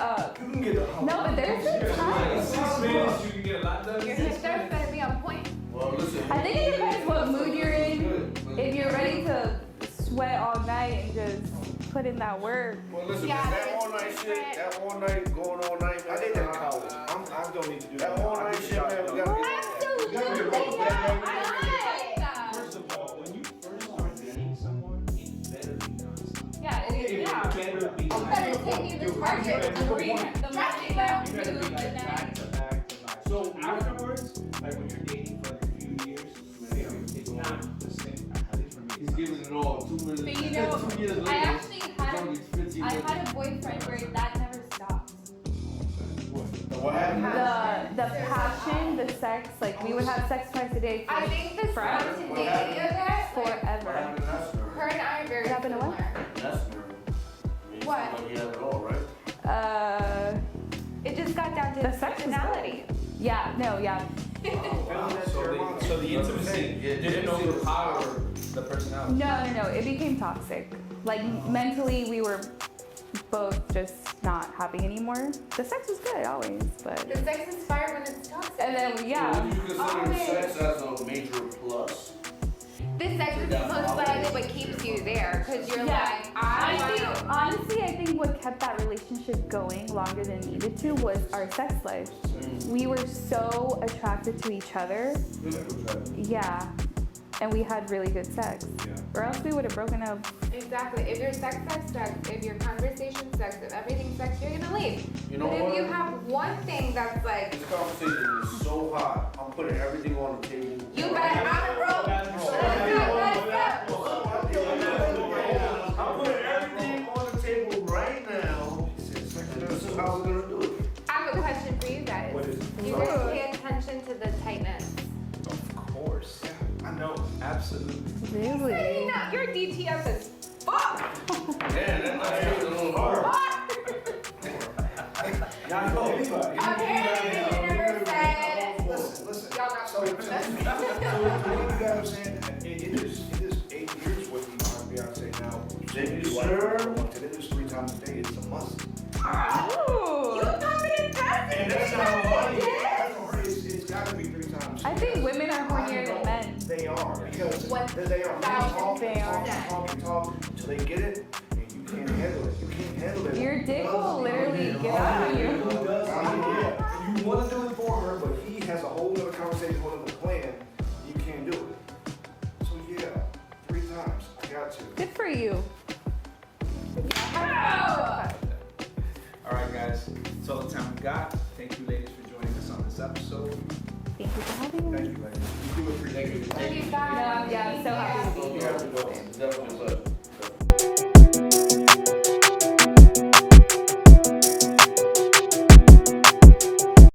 you can get a no, but there's good time. 6 minutes, you can get a lot done. Your hips better be on point. Well, listen. I think it depends what mood you're in. Good, but- If you're ready to sweat all night and just put in that work. Well, listen, Yeah, that it's all night shit, different. that all night, going all night. I did that in college. I don't need to do that. That all I night did shit, that man, job. we gotta Absolutely not. I like that. First of all, when you first start dating someone, it better be nonstop. Yeah, It better be I'm better take you to Target. the morning that You better be like back to back to back. So afterwards, like when you're dating for like a few years, it's not the same. At least for me, He's giving it all 2 minutes. But you know, 2 years later. I actually it's I had a boyfriend where that never stopped. What happened? The passion, the sex, like we would have sex twice a day for I think the Forever. spontaneity of it, What forever. happened to that story? her and I are very What happened to what? similar. That's nerve. I mean, What? Like you have it all, right? It just got down to The sex was personality. Yeah, no, yeah. So the intimacy didn't overpower the personality. No, it became toxic. Like mentally, we were both just not happy anymore. The sex was good always, but The sex is fire when it's toxic. and then So yeah. would you consider sex as a major plus? The sex is most likely what keeps you there because you're like, Honestly, I think what kept that relationship going longer than needed to was our sex life. We were so attracted to each other. Yeah. And we had really good sex. Or else we would have broken up. Exactly. If your sex is sex, if your conversation sex, if everything's sex, you're gonna leave. You know But what? if you have one thing that's like, This conversation is so hot. I'm putting everything on the table. you better out of room. I'm putting everything on the table right now. This is how we're gonna do it. I have a question for you guys. What is it? Do you guys pay attention to the tightness? Of course. I know. Absolutely. Really? You know, your DTF is fuck. Man, that might be a little hard. Not know anybody. Apparently you never said. Listen. Y'all got So, so so what you guys are saying, it is 8 years with me on Beyonce now. They do 3 times a day. It's a must. What They are thousand talk until they get it, and you can't handle it. You can't handle it. Your dick will literally get out of you. He does, yeah. You want to do it for her, but he has a whole other conversation, whole other plan. You can't do it. So yeah, 3 times. I got to. Good for you. All right, guys. That's all the time we got. Thank you, ladies, for joining us on this episode. Thank you for having me. Thank you, ladies. We do appreciate it. Love you guys. Yeah, I'm so happy to be You here. have to go. It's definitely a pleasure.